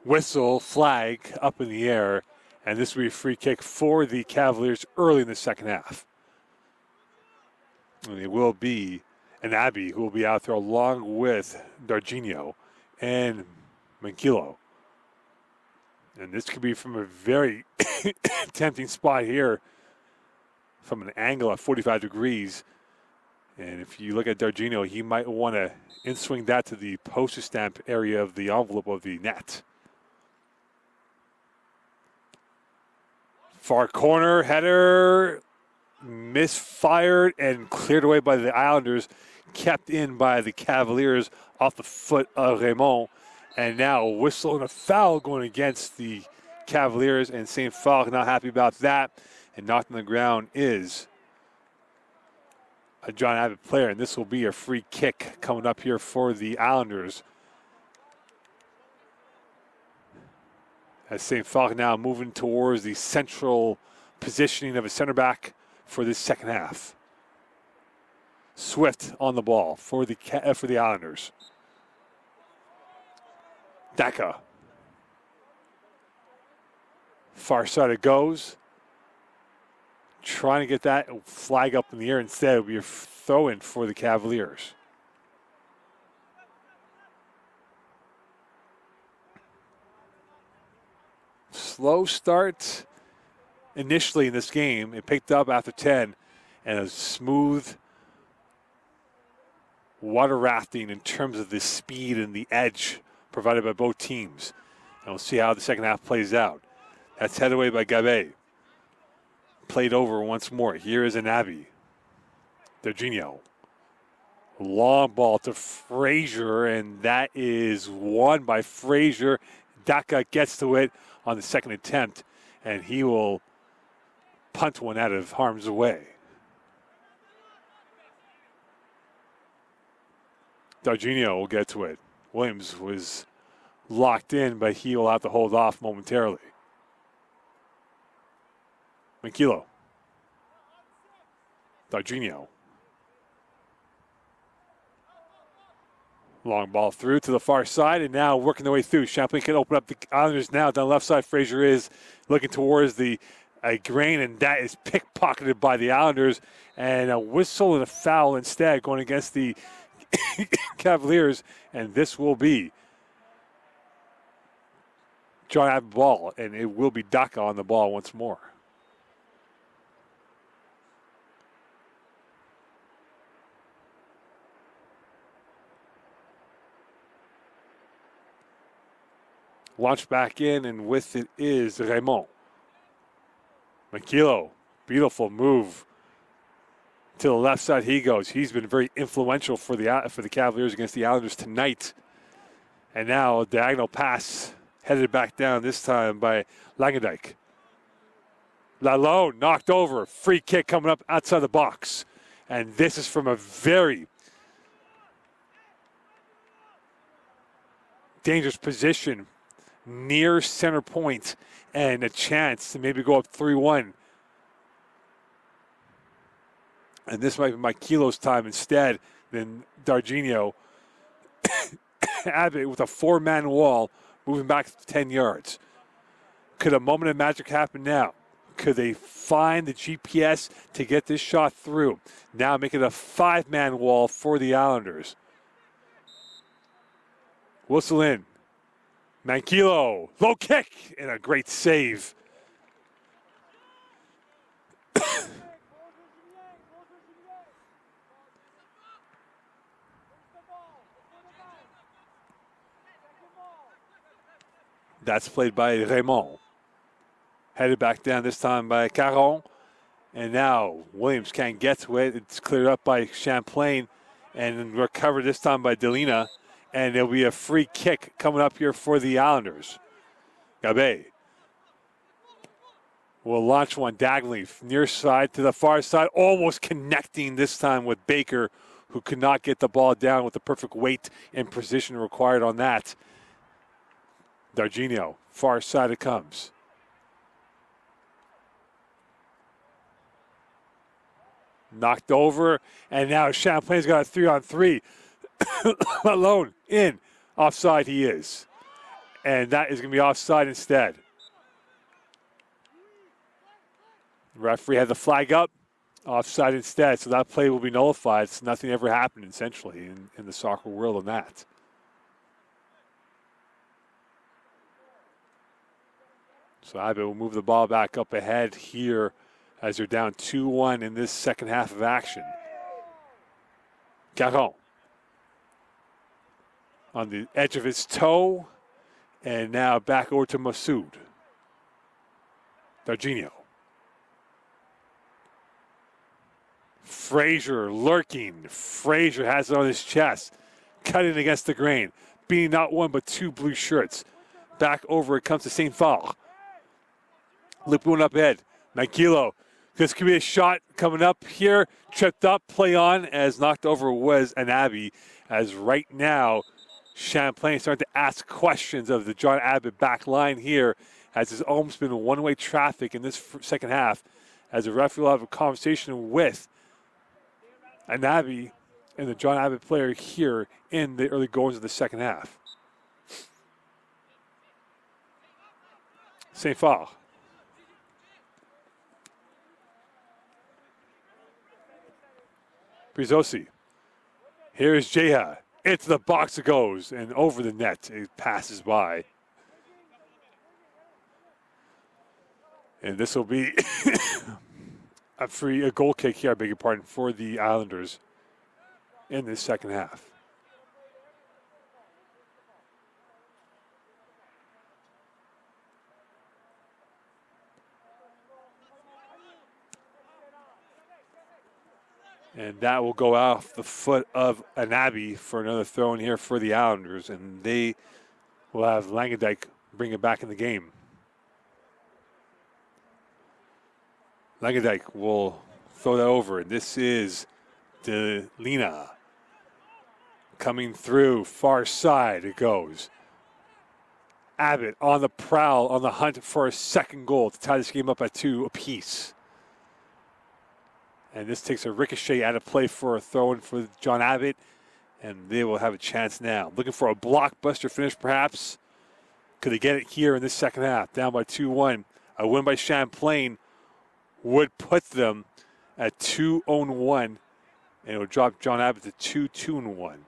Whistle, flag up in the air, and this will be a free kick for the Cavaliers early in the second half. And it will be an Abbey who will be out there along with Darginho and Mankilo. And this could be from a very tempting spot here from an angle of 45 degrees. And if you look at Darginho, he might want to in-swing that to the postage stamp area of the envelope of the net. Far corner, header, misfired and cleared away by the Islanders, kept in by the Cavaliers off the foot of Raymond. And now a whistle and a foul going against the Cavaliers, and St-Lambert not happy about that. And knocked on the ground is a John Abbott player, and this will be a free kick coming up here for the Islanders. As St-Lambert now moving towards the central positioning of a center back for this second half. Swift on the ball for the Islanders. Daka. Far side it goes. Trying to get that flag up in the air. Instead, it'll be a throw-in for the Cavaliers. Slow start initially in this game. It picked up after 10, and a smooth water rafting in terms of the speed and the edge provided by both teams. And we'll see how the second half plays out. That's headed away by Gabe. Played over once more. Here is an Abbey. Darginho. Long ball to Fraser, and that is won by Fraser. Daka gets to it on the second attempt, and he will punt one out of harm's way. Darginho will get to it. Williams was locked in, but he will have to hold off momentarily. Mankilo. Darginho. Long ball through to the far side, and now working their way through. Champlain can open up the Islanders now. Down the left side, Fraser is looking towards the grain, and that is pickpocketed by the Islanders. And a whistle and a foul instead going against the Cavaliers, and this will be John Abbott ball, and it will be Daka on the ball once more. Launched back in, and with it is Raymond. Mankilo, beautiful move. To the left side he goes. He's been very influential for the Cavaliers against the Islanders tonight. And now a diagonal pass headed back down, this time by Langendijk. Lalonde knocked over. Free kick coming up outside the box. And this is from a very dangerous position near center point, and a chance to maybe go up 3-1. And this might be Mankilo's time instead. Then Darginho Abbott with a 4-man wall moving back 10 yards. Could a moment of magic happen now? Could they find the GPS to get this shot through? Now make it a 5-man wall for the Islanders. Whistle in. Manquillo, low kick, and a great save. That's played by Raymond. Headed back down this time by Caron. And now Williams can't get to it. It's cleared up by Champlain and recovered this time by Delina. And there'll be a free kick coming up here for the Islanders. Gabe will launch one diagonally near side to the far side, almost connecting this time with Baker, who could not get the ball down with the perfect weight and precision required on that. Darginho, far side it comes. Knocked over, and now Champlain's got a 3-on-3. Alone, in. Offside he is. And that is going to be offside instead. The referee had the flag up. Offside instead, so that play will be nullified. So nothing ever happened, essentially, in the soccer world on that. So Abbott will move the ball back up ahead here as they're down 2-1 in this second half of action. Caron on the edge of his toe, and now back over to Massoud. Darginho. Frazier lurking. Frazier has it on his chest, cutting against the grain, being not one but two blue shirts. Back over it comes to St-Lambert. Loop one up ahead. Manquillo. This could be a shot coming up here. Tripped up, play on, as knocked over was Anabi. As right now, Champlain starting to ask questions of the John Abbott back line here, as it's almost been one-way traffic in this second half, as the referee will have a conversation with Anabi and the John Abbott player here in the early goings of the second half. St-Lambert. Brizosi. Here's Jeha. Into the box it goes, and over the net it passes by. And this will be a goal kick here, I beg your pardon, for the Islanders in this second half. And that will go off the foot of Anabi for another throw in here for the Islanders. And they will have Langendijk bring it back in the game. Langendijk will throw that over. And this is Delina. Coming through, far side it goes. Abbott on the prowl, on the hunt for a second goal to tie this game up at 2 apiece. And this takes a ricochet out of play for a throw-in for John Abbott. And they will have a chance now. Looking for a blockbuster finish, perhaps. Could they get it here in this second half? Down by 2-1. A win by Champlain would put them at 2-1. And it would drop John Abbott to 2-2-1.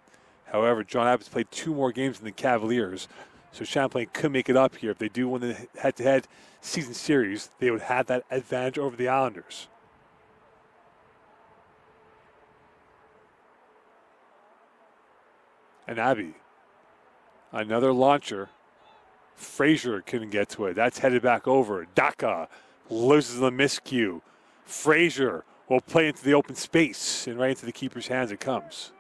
However, John Abbott's played 2 more games than the Cavaliers. So Champlain could make it up here. If they do win the head-to-head season series, they would have that advantage over the Islanders. And Abbey, another launcher. Frazier couldn't get to it. That's headed back over. Daka loses the miscue. Frazier will play into the open space, and right into the keeper's hands it comes.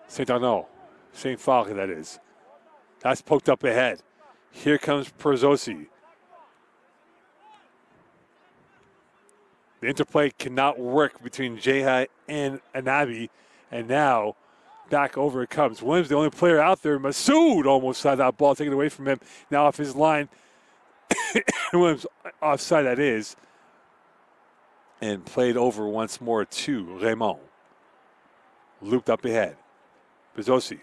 Saint-Arnaud, Saint-Lambert that is. That's poked up ahead. Here comes Perzosi. The interplay cannot work between Jeha and Anabi. And now back over it comes. Williams, the only player out there. Massoud almost had that ball taken away from him. Now off his line. Williams offside that is. And played over once more to Raymond. Looped up ahead. Bezzosi.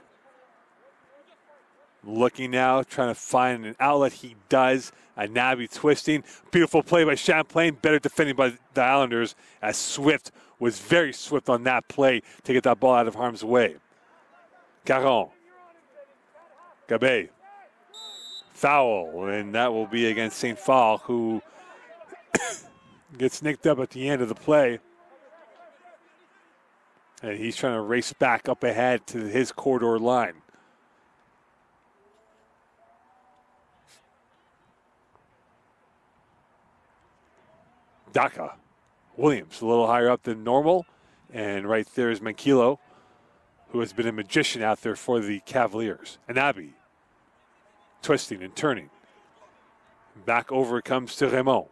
Looking now, trying to find an outlet. He does. Nabi twisting. Beautiful play by Champlain. Better defending by the Islanders as Swift was very swift on that play to get that ball out of harm's way. Caron. Gabay. Foul. And that will be against St. Phal, who gets nicked up at the end of the play. And he's trying to race back up ahead to his corridor line. Daka. Williams a little higher up than normal. And right there is Manquillo, who has been a magician out there for the Cavaliers. Anabi. Twisting and turning. Back over it comes to Raymond.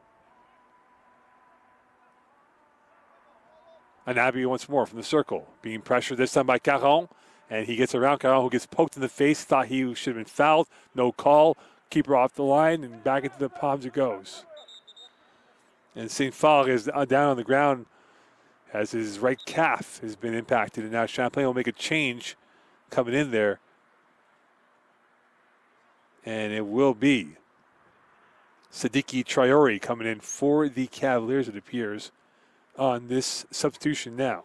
Anabi once more from the circle. Being pressured this time by Caron. And he gets around Caron, who gets poked in the face. Thought he should have been fouled. No call. Keeper off the line, and back into the palms it goes. And St. Phal is down on the ground as his right calf has been impacted. And now Champlain will make a change coming in there. And it will be Sadiki Traore coming in for the Cavaliers, it appears, on this substitution now.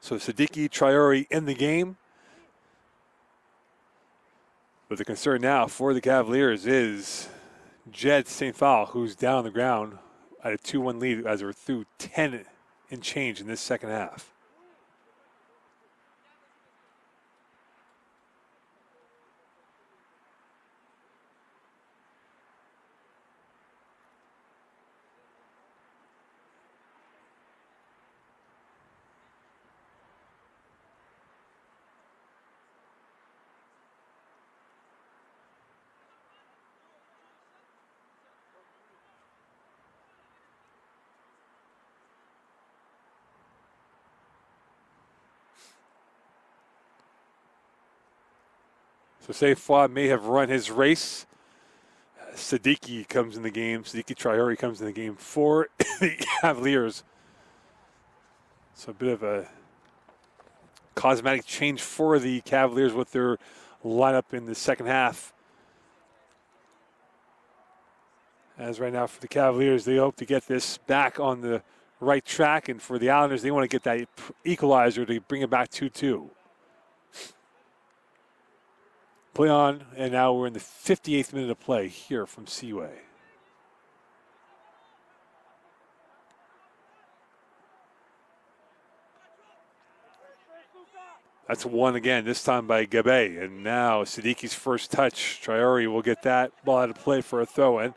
So Sadiki Traore in the game. But the concern now for the Cavaliers is Jed St. Phal, who's down on the ground at a 2-1 lead as we're through 10 and change in this second half. So St. Phal may have run his race. Sadiki comes in the game. Sadiki Traore comes in the game for the Cavaliers. So a bit of a cosmetic change for the Cavaliers with their lineup in the second half. As right now for the Cavaliers, they hope to get this back on the right track. And for the Islanders, they want to get that equalizer to bring it back 2-2. Play on, and now we're in the 58th minute of play here from Seaway. That's one again, this time by Gabay. And now Sadiki's first touch. Traore will get that ball out of play for a throw-in.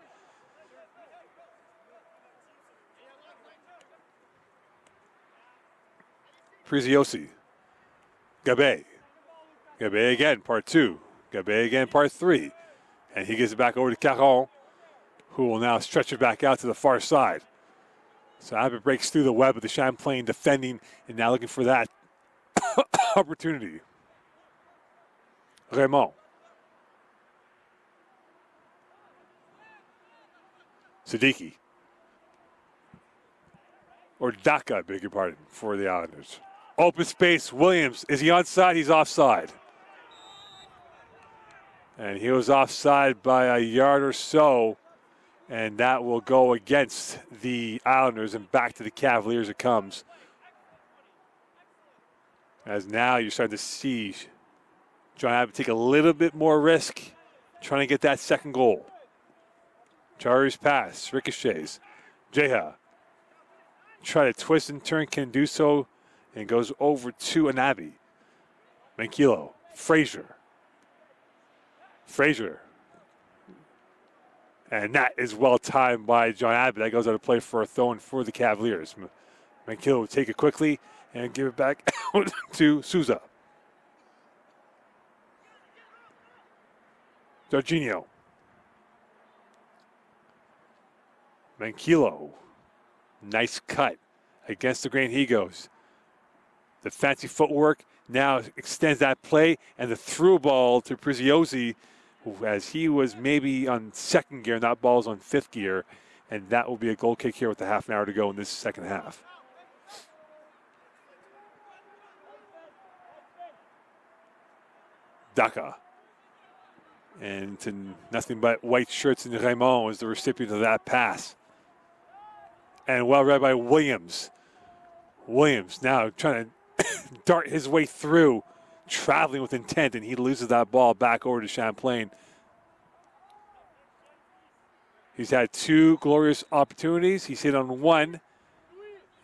Preziosi. Gabay. Gabay again, part two. Gabay again, part three. And he gives it back over to Caron, who will now stretch it back out to the far side. So Abbott breaks through the web of the Champlain defending and now looking for that opportunity. Raymond. Sadiki. Or Daka, I beg your pardon, for the Islanders. Open space, Williams. Is he onside? He's offside. And he was offside by a yard or so. And that will go against the Islanders and back to the Cavaliers it comes. As now you're starting to see John Abbott take a little bit more risk trying to get that second goal. Traore's pass, ricochets. Jeha. Try to twist and turn, can do so. And goes over to Anabi. Manquillo. Frazier. And that is well timed by John Abbott. That goes out of play for a throw-in for the Cavaliers. Manquillo will take it quickly and give it back out to Souza. Jorginho. Manquillo. Nice cut. Against the grain he goes. The fancy footwork now extends that play, and the through ball to Preziosi as he was maybe on second gear, and that ball's on fifth gear, and that will be a goal kick here with a half an hour to go in this second half. Daka. And to nothing but white shirts, and Raymond was the recipient of that pass. And well read by Williams. Williams now trying to dart his way through, traveling with intent, and he loses that ball back over to Champlain. He's had two glorious opportunities. He's hit on one,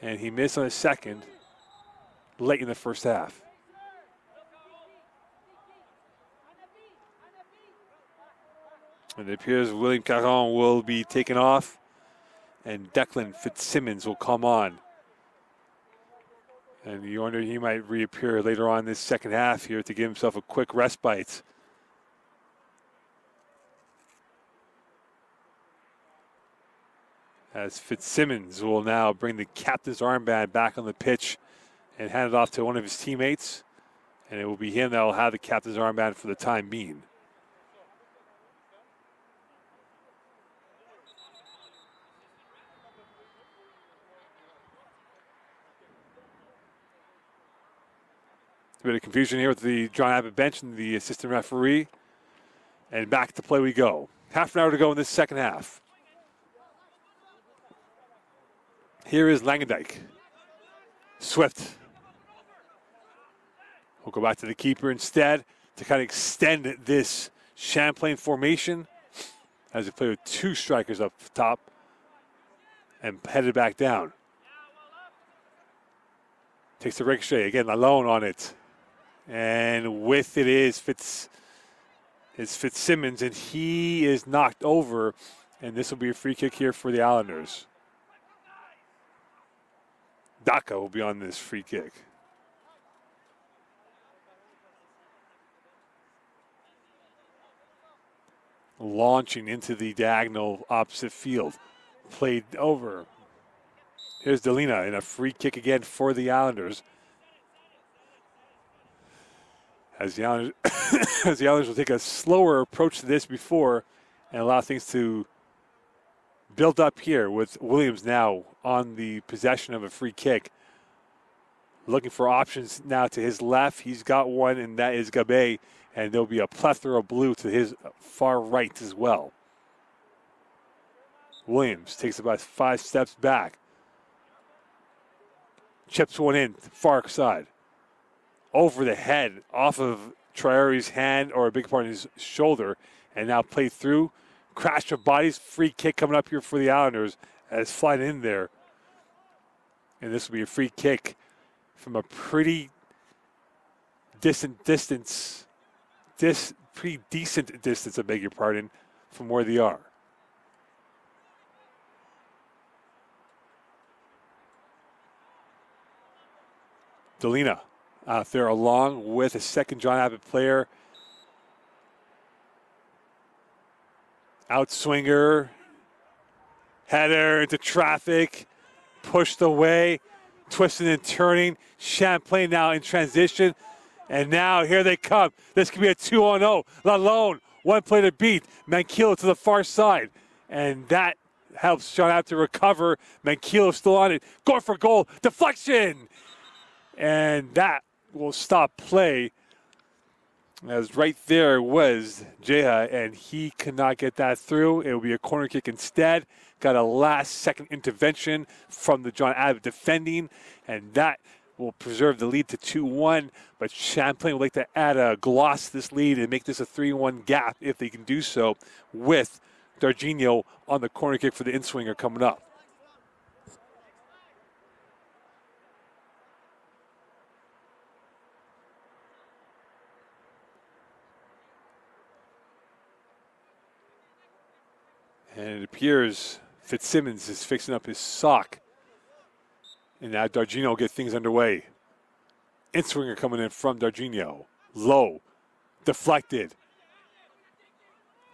and he missed on a second late in the first half. And it appears William Caron will be taken off, and Declan Fitzsimmons will come on. And you wonder he might reappear later on this second half here to give himself a quick respite. As Fitzsimmons will now bring the captain's armband back on the pitch and hand it off to one of his teammates. And it will be him that will have the captain's armband for the time being. A bit of confusion here with the John Abbott bench and the assistant referee. And back to play we go. Half an hour to go in this second half. Here is Langendijk. Swift. We'll go back to the keeper instead to kind of extend this Champlain formation as they play with two strikers up top and headed back down. Takes the ricochet, again alone on it. And with it is Fitzsimmons, and he is knocked over, and this will be a free kick here for the Islanders. Daka will be on this free kick. Launching into the diagonal opposite field. Played over. Here's Delina in a free kick again for the Islanders. As the Islanders will take a slower approach to this before and allow things to build up here with Williams now on the possession of a free kick. Looking for options now to his left. He's got one, and that is Gabe. And there'll be a plethora of blue to his far right as well. Williams takes about 5 steps back. Chips one in, far side. Over the head, off of Traore's hand, or a big part of his shoulder, and now played through. Crash of bodies, free kick coming up here for the Islanders as flying in there. And this will be a free kick from a pretty decent distance, I beg your pardon, from where they are. Delina out there along with a second John Abbott player. Outswinger, header into traffic, pushed away, twisting and turning. Champlain now in transition, and now here they come. This could be a 2-on-0. Lalone, one play to beat. Manquillo to the far side, and that helps John Abbott to recover. Manquillo still on it, going for goal, deflection, and that will stop play. As right there was Jeha, and he could not get that through. It will be a corner kick instead. Got a last-second intervention from the John Abbott defending, and that will preserve the lead to 2-1. But Champlain would like to add a gloss to this lead and make this a 3-1 gap if they can do so, with Darginho on the corner kick for the in-swinger coming up. And it appears Fitzsimmons is fixing up his sock. And now Darginho will get things underway. In-swinger coming in from Darginho. Low. Deflected.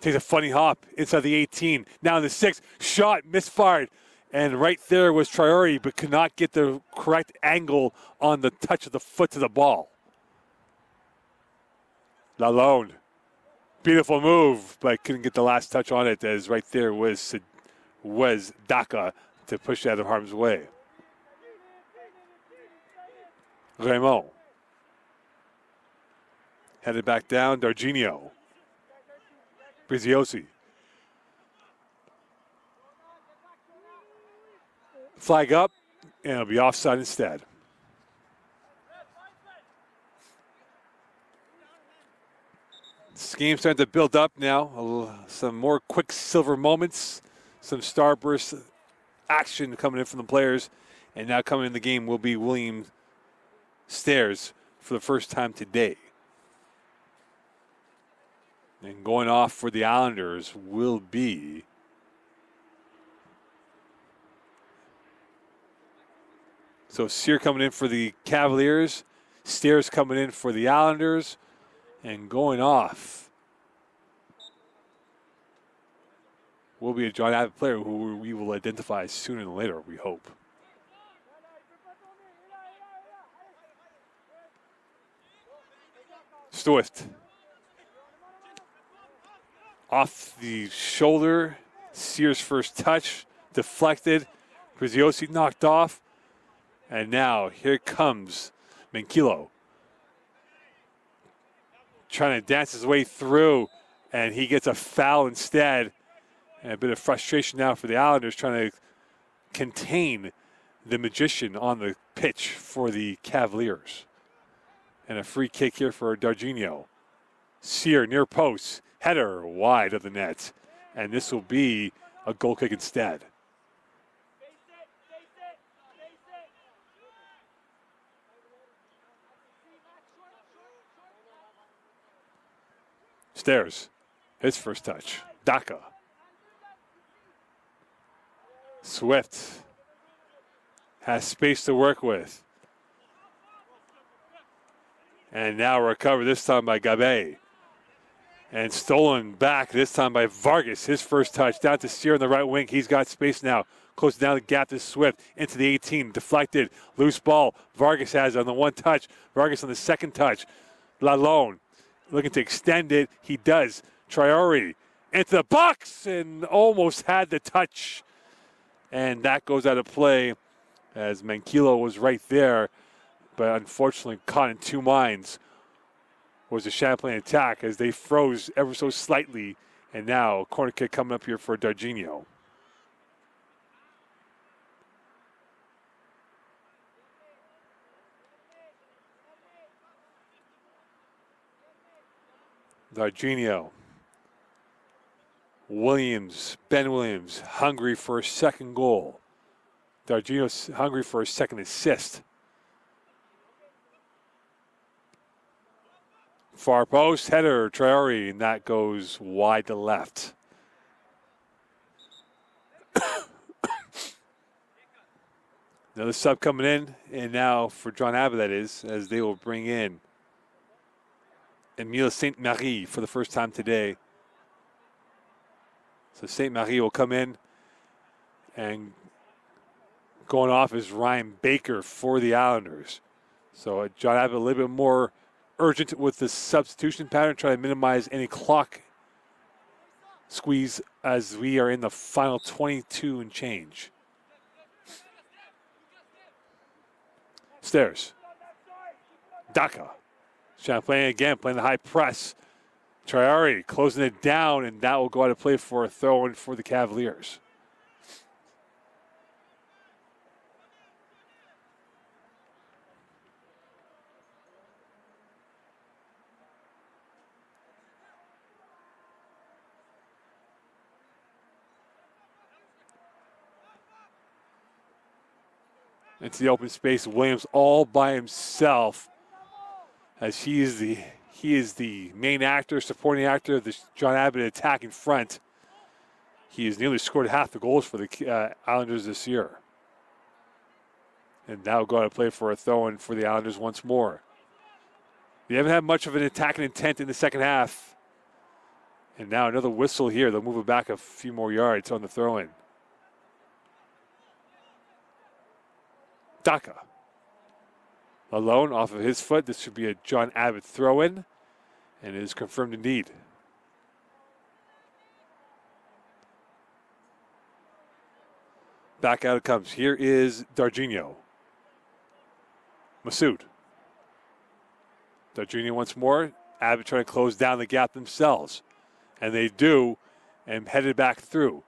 Takes a funny hop inside the 18. Now in the 6. Shot misfired. And right there was Traore, but could not get the correct angle on the touch of the foot to the ball. Lalone. Beautiful move, but couldn't get the last touch on it, as right there was Daka to push it out of harm's way. Raymond. Headed back down, Darginio. Briziosi. Flag up, and it'll be offside instead. This game's starting to build up now. Some more quick silver moments, some starburst action coming in from the players. And now coming in the game will be William Stairs for the first time today. And going off for the Islanders will be so Sear coming in for the Cavaliers, Stairs coming in for the Islanders, and going off will be a John Abbott player who we will identify sooner than later, we hope. Swift. Off the shoulder, Sears' first touch, deflected, Briziosi knocked off, and now here comes Manquillo. Trying to dance his way through, and he gets a foul instead. And a bit of frustration now for the Islanders, trying to contain the magician on the pitch for the Cavaliers. And a free kick here for Darginio. Sear near post. Header wide of the net. And this will be a goal kick instead. Stairs. His first touch. Daka. Swift has space to work with. And now recovered this time by Gabe. And stolen back this time by Vargas. His first touch down to Sear on the right wing. He's got space now. Close down the gap to Swift into the 18. Deflected. Loose ball. Vargas has it on the one touch. Vargas on the second touch. Lalone looking to extend it. He does. Traore into the box and almost had the touch. And that goes out of play as Manquillo was right there, but unfortunately caught in two minds was the Champlain attack as they froze ever so slightly. And now a corner kick coming up here for Darginio. Darginio. Ben Williams, hungry for a second goal. Darginio's hungry for a second assist. Far post, header, Traore, and that goes wide to left. Another sub coming in, and now for John Abbott, that is, as they will bring in Emile Saint-Marie for the first time today. So Saint-Marie will come in, and going off is Ryan Baker for the Islanders. So John Abbott a little bit more urgent with the substitution pattern, trying to minimize any clock squeeze as we are in the final 22 and change. Stairs. Daka. Champlain again playing the high press. Traore closing it down, and that will go out of play for a throw-in for the Cavaliers. Into the open space, Williams all by himself, as he is the main actor, supporting actor of the John Abbott attack in front. He has nearly scored half the goals for the Islanders this year. And now going to play for a throw-in for the Islanders once more. They haven't had much of an attacking intent in the second half. And now another whistle here. They'll move it back a few more yards on the throw-in. Daka. Alone off of his foot. This should be a John Abbott throw-in. And it is confirmed indeed. Back out it comes. Here is Darginho. Masood. Darginho once more. Abbott trying to close down the gap themselves. And they do, and headed back through.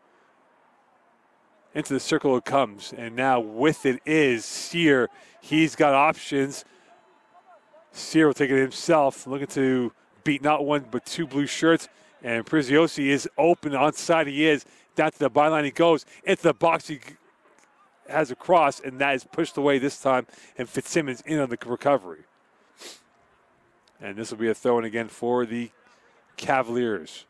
Into the circle it comes, and now with it is Sear. He's got options. Sear will take it himself, looking to beat not one but two blue shirts. And Preziosi is open onside. He is. Down to the byline he goes. Into the box he has a cross, and that is pushed away this time. And Fitzsimmons in on the recovery. And this will be a throw-in again for the Cavaliers.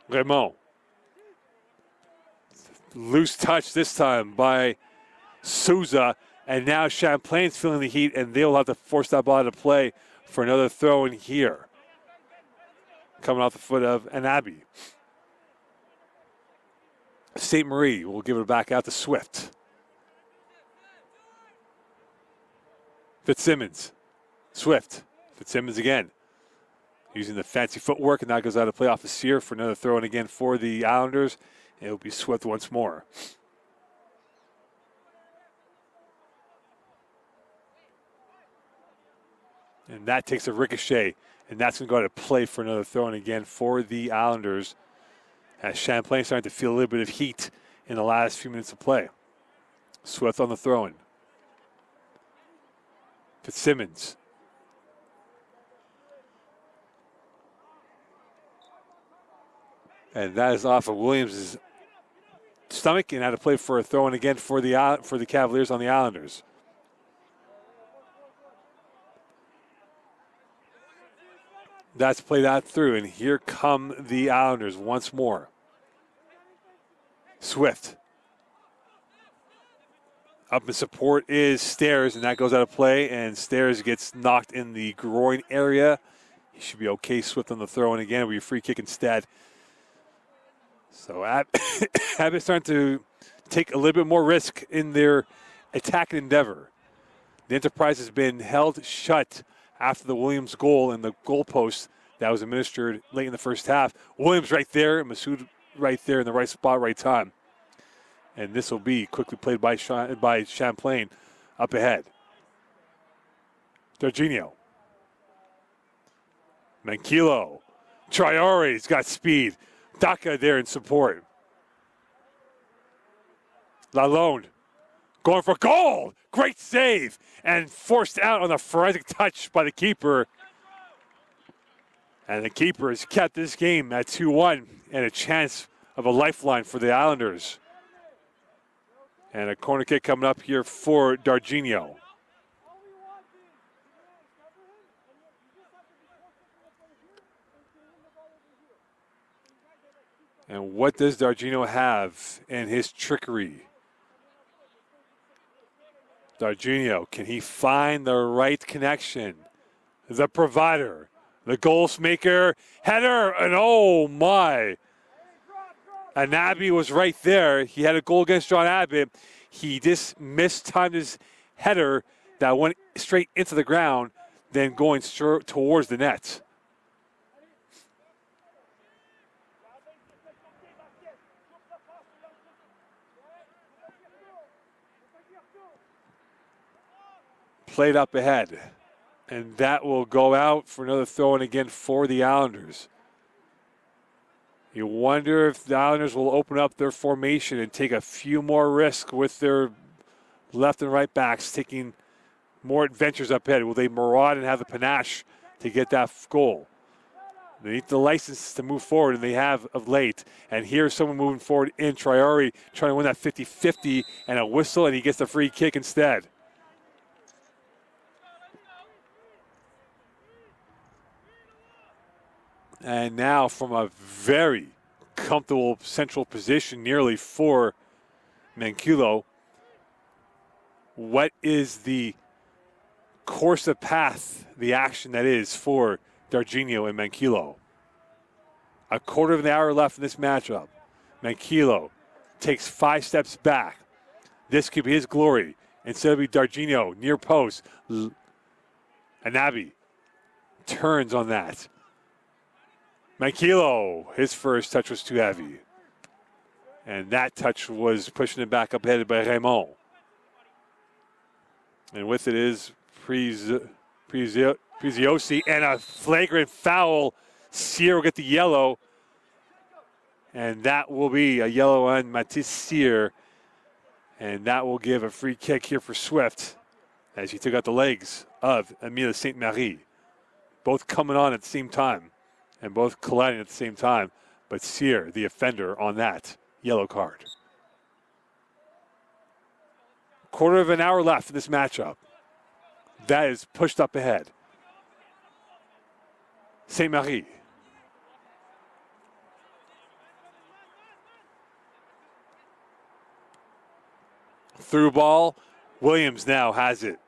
Raymond. Loose touch this time by Souza. And now Champlain's feeling the heat, and they'll have to force that ball to play for another throw in here. Coming off the foot of Anabi. St. Marie will give it back out to Swift. Fitzsimmons. Swift. Fitzsimmons again. Using the fancy footwork, and now goes out of play off of Sear for another throw in again for the Islanders. It will be Swift once more. And that takes a ricochet, and that's going to go out of play for another throw in again for the Islanders. As Champlain starting to feel a little bit of heat in the last few minutes of play. Swift on the throw-in. Fitzsimmons. And that is off of Williams' stomach, and had to play for a throw-in again for the Cavaliers on the Islanders. That's played out through, and here come the Islanders once more. Swift. Up in support is Stairs, and that goes out of play, and Stairs gets knocked in the groin area. He should be okay. Swift on the throw-in again. It'll be a free kick instead. So Abbott's starting to take a little bit more risk in their attack endeavor. The Enterprise has been held shut after the Williams goal and the goalpost that was administered late in the first half. Williams right there, and Masood right there in the right spot, right time. And this will be quickly played by Champlain up ahead. Darginho. Manquillo. Traore's got speed. Daka there in support. Lalonde going for goal. Great save. And forced out on a forensic touch by the keeper. And the keeper has kept this game at 2-1 and a chance of a lifeline for the Islanders. And a corner kick coming up here for Darginho. And what does Darginho have in his trickery? Darginho, can he find the right connection? The provider, the goal maker, header, and oh my. Anabi was right there. He had a goal against John Abbott. He just mistimed his header that went straight into the ground, then going towards the net. Played up ahead. And that will go out for another throw-in again for the Islanders. You wonder if the Islanders will open up their formation and take a few more risks with their left and right backs, taking more adventures up ahead. Will they maraud and have the panache to get that goal? They need the license to move forward, and they have of late. And here's someone moving forward in Traore, trying to win that 50-50, and a whistle, and he gets the free kick instead. And now from a very comfortable central position nearly for Manquillo, what is the course of path, the action that is for Darginho and Manquillo? A quarter of an hour left in this matchup. Manquillo takes 5 steps back. This could be his glory. Instead of Darginho, near post. Anabi turns on that. Mankilo, his first touch was too heavy. And that touch was pushing it back up headed by Raymond. And with it is Preziosi and a flagrant foul. Cyr will get the yellow. And that will be a yellow on Matisse Cyr. And that will give a free kick here for Swift as he took out the legs of Emile Saint-Marie. Both coming on at the same time and both colliding at the same time. But Cyr, the offender on that yellow card. Quarter of an hour left in this matchup. That is pushed up ahead. Saint-Marie. Through ball. Williams now has it.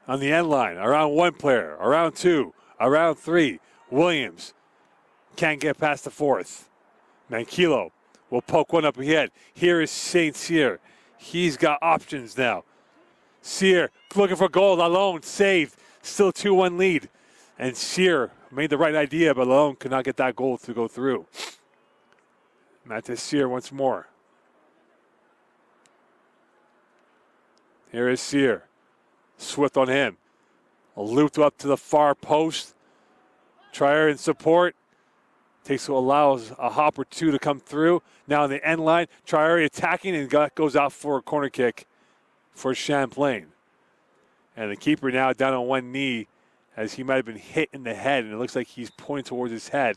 On the end line. Around one player. Around two. Around three. Williams can't get past the fourth. Mankilo will poke one up ahead. Here is Saint-Cyr. He's got options now. Cyr looking for goal. Lalonde saved. Still 2-1 lead. And Cyr made the right idea, but Lalonde could not get that goal to go through. Matisse Cyr once more. Here is Cyr. Swift on him. A loop up to the far post. Trier in support. Allows a hop or two to come through. Now on the end line, Trier attacking and goes out for a corner kick for Champlain. And the keeper now down on one knee as he might have been hit in the head, and it looks like he's pointing towards his head.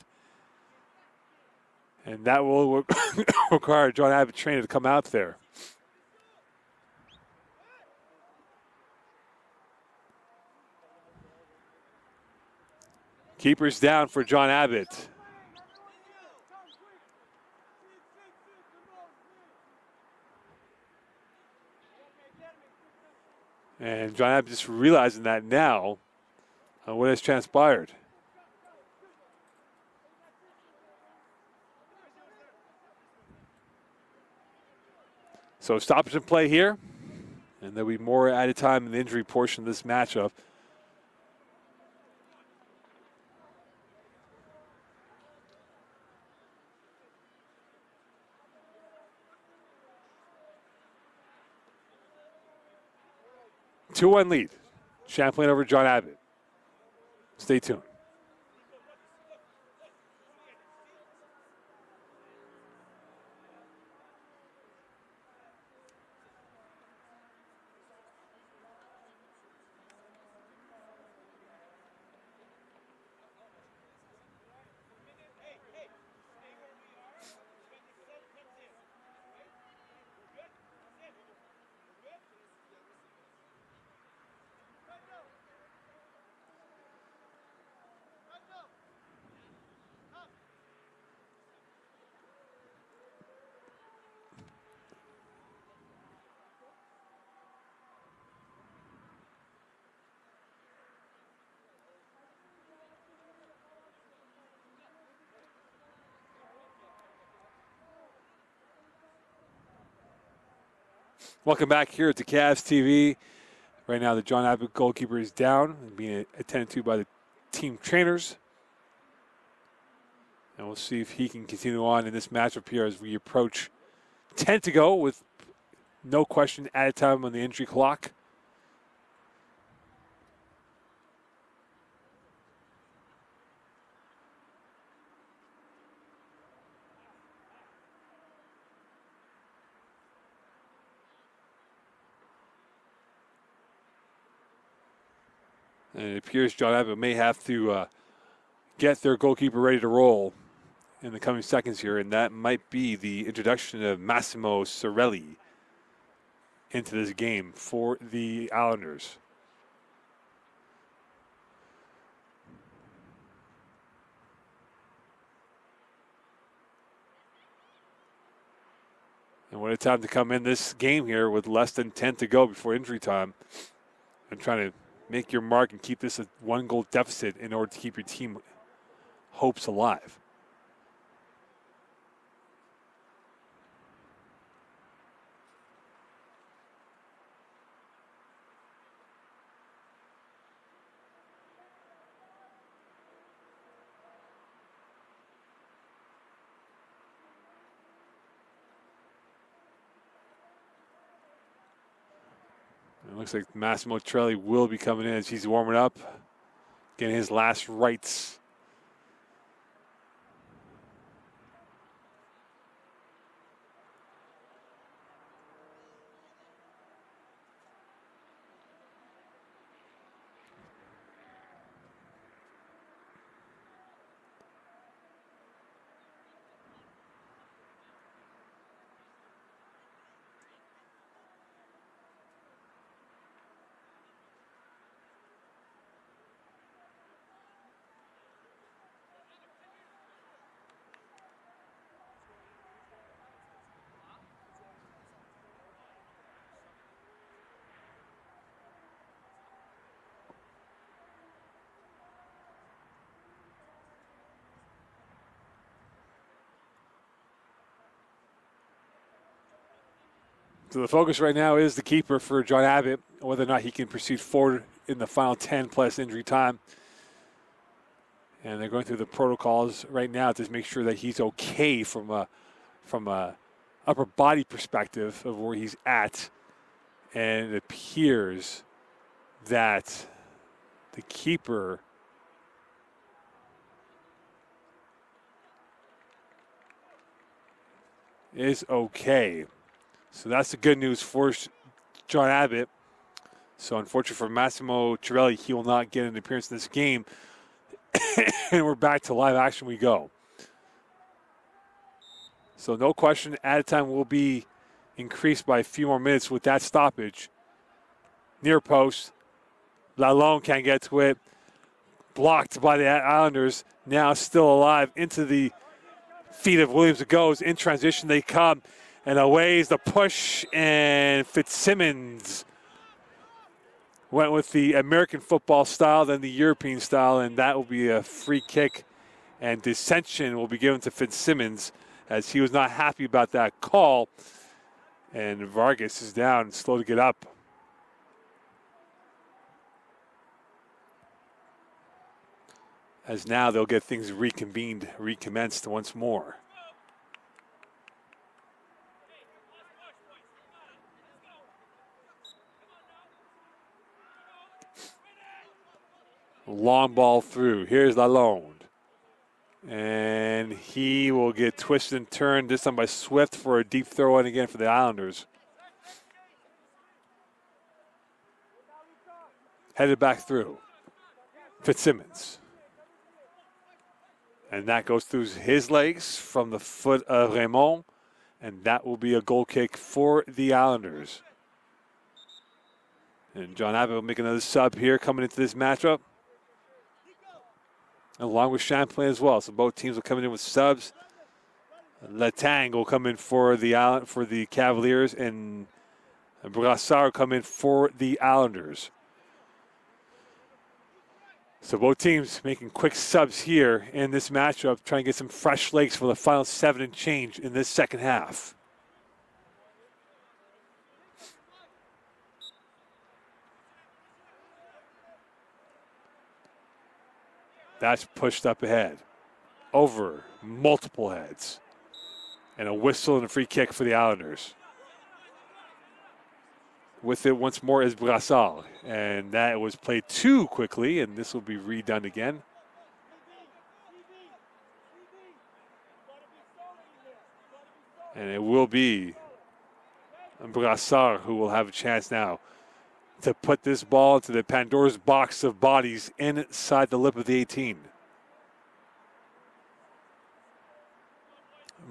And that will require John Abbott Trainer to come out there. Keeper's down for John Abbott. And John Abbott just realizing that now, what has transpired. So stoppage in play here, and there'll be more added time in the injury portion of this matchup. Two-1 lead. Champlain over John Abbott. Stay tuned. Welcome back here to Cavs TV. Right now, the John Abbott goalkeeper is down and being attended to by the team trainers. And we'll see if he can continue on in this matchup here as we approach 10 to go with no question added time on the injury clock. And it appears John Abbott may have to get their goalkeeper ready to roll in the coming seconds here, and that might be the introduction of Massimo Sorelli into this game for the Islanders. And what a time to come in this game here with less than 10 to go before injury time and trying to make your mark and keep this a one-goal deficit in order to keep your team hopes alive. Looks like Massimo Trelli will be coming in as he's warming up, getting his last rites. So the focus right now is the keeper for John Abbott, whether or not he can proceed forward in the final 10 plus injury time. And they're going through the protocols right now to make sure that he's okay from a upper body perspective of where he's at. And it appears that the keeper is okay. So that's the good news for John Abbott. So unfortunately for Massimo Trelli, he will not get an appearance in this game. And we're back to live action we go. So no question, added time will be increased by a few more minutes with that stoppage. Near post. Lalonde can't get to it. Blocked by the Islanders. Now still alive into the feet of Williams. It goes. In transition they come. And away is the push, and Fitzsimmons went with the American football style, then the European style, and that will be a free kick. And dissension will be given to Fitzsimmons as he was not happy about that call. And Vargas is down, slow to get up. As now they'll get things recommenced once more. Long ball through. Here's Lalonde. And he will get twisted and turned, this time by Swift for a deep throw in again for the Islanders. Headed back through. Fitzsimmons. And that goes through his legs from the foot of Raymond. And that will be a goal kick for the Islanders. And John Abbott will make another sub here coming into this matchup, along with Champlain as well. So both teams will come in with subs. Letang will come in for the Cavaliers, and Brassard will come in for the Islanders. So both teams making quick subs here in this matchup, trying to get some fresh legs for the final 7 and change in this second half. That's pushed up ahead, over multiple heads. And a whistle and a free kick for the Islanders. With it once more is Brassard. And that was played too quickly, and this will be redone again. And it will be Brassard who will have a chance now to put this ball into the Pandora's box of bodies inside the lip of the 18.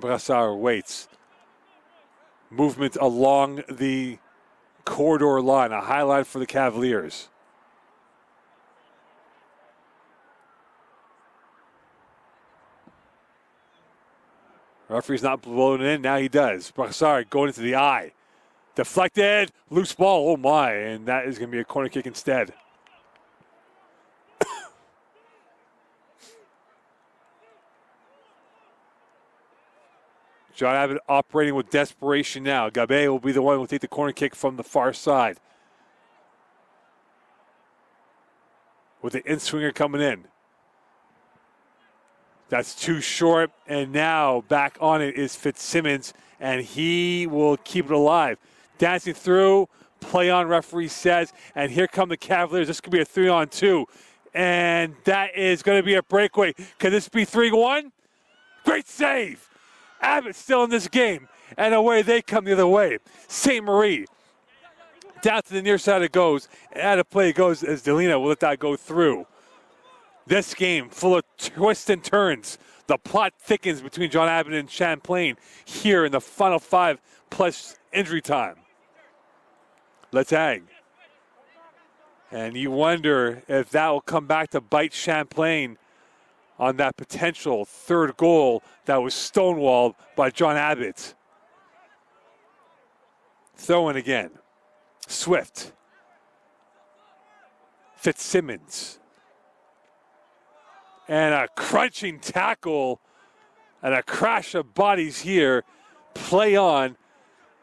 Brassard waits. Movement along the corridor line, a highlight for the Cavaliers. Referee's not blowing it in, now he does. Brassard going into the eye. Deflected, loose ball, oh my, and that is going to be a corner kick instead. John Abbott operating with desperation now. Gabay will be the one who will take the corner kick from the far side. With the in-swinger coming in. That's too short, and now back on it is Fitzsimmons, and he will keep it alive. Dancing through, Play on, referee says, and here come the Cavaliers. This could be a 3-on-2, and that is going to be a breakaway. Could this be 3-1? Great save. Abbott still in this game, and away they come the other way. St. Marie down to the near side it goes, and out of play it goes as Delina will let that go through. This game full of twists and turns. The plot thickens between John Abbott and Champlain here in the final 5 plus injury time. Let's hang. And you wonder if that will come back to bite Champlain on that potential third goal that was stonewalled by John Abbott. Throw in again. Swift. Fitzsimmons. And a crunching tackle and a crash of bodies here. Play on.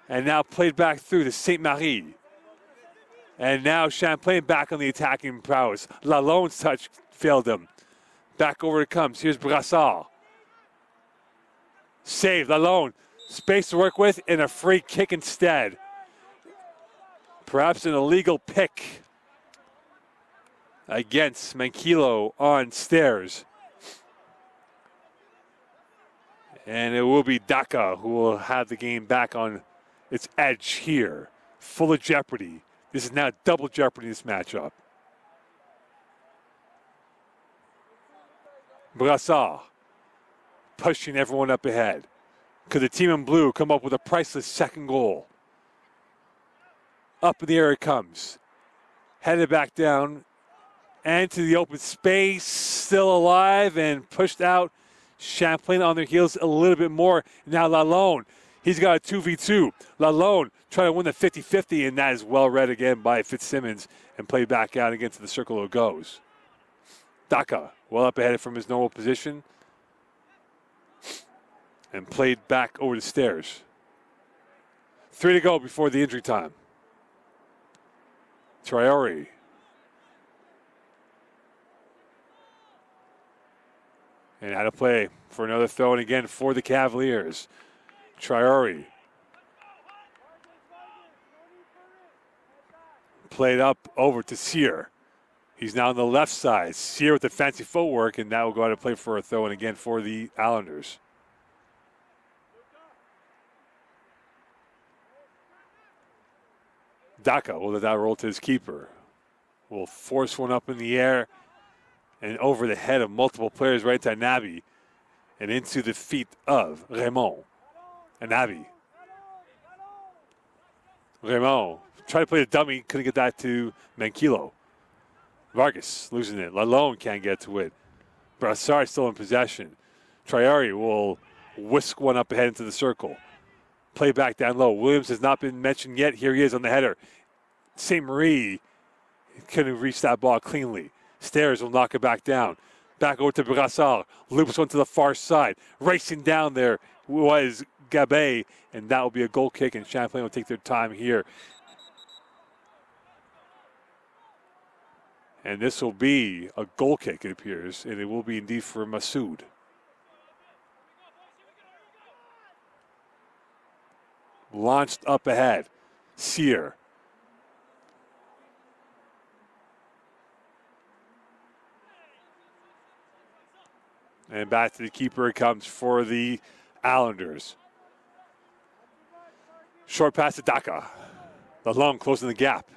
And now played back through to St. Marie. And now Champlain back on the attacking prowess. Lalonde's touch failed him. Back over it comes. Here's Brassard. Save. Lalonde. Space to work with and a free kick instead. Perhaps an illegal pick against Manquillo on stairs. And it will be Daka who will have the game back on its edge here. Full of jeopardy. This is now double jeopardy in this matchup. Brassard pushing everyone up ahead. Could the team in blue come up with a priceless second goal? Up in the air it comes. Headed back down and to the open space. Still alive and pushed out. Champlain on their heels a little bit more. Now Lalonde. He's got a 2v2. Lalonde trying to win the 50-50, and that is well read again by Fitzsimmons and played back out again to the circle it goes. Daka well up ahead from his normal position and played back over the stairs. 3 to go before the injury time. Traore. And how to play for another throw and again for the Cavaliers. Traore. Played up over to Sear. He's now on the left side. Sear with the fancy footwork, and that will go out and play for a throw and again for the Islanders. Daka will let that roll to his keeper. Will force one up in the air and over the head of multiple players right to Nabi and into the feet of Raymond. Nabi. Raymond tried to play the dummy, couldn't get that to Manquillo. Vargas losing it. Lalonde can't get to it. Brassard still in possession. Traore will whisk one up ahead into the circle. Play back down low. Williams has not been mentioned yet. Here he is on the header. St. Marie couldn't reach that ball cleanly. Stairs will knock it back down. Back over to Brassard. Loops one to the far side. Racing down there was Gabay, and that will be a goal kick, and Champlain will take their time here. And this will be a goal kick, it appears, and it will be indeed for Massoud. Launched up ahead. Sear. And back to the keeper it comes for the Islanders. Short pass to Daka. Lalonde closing the gap.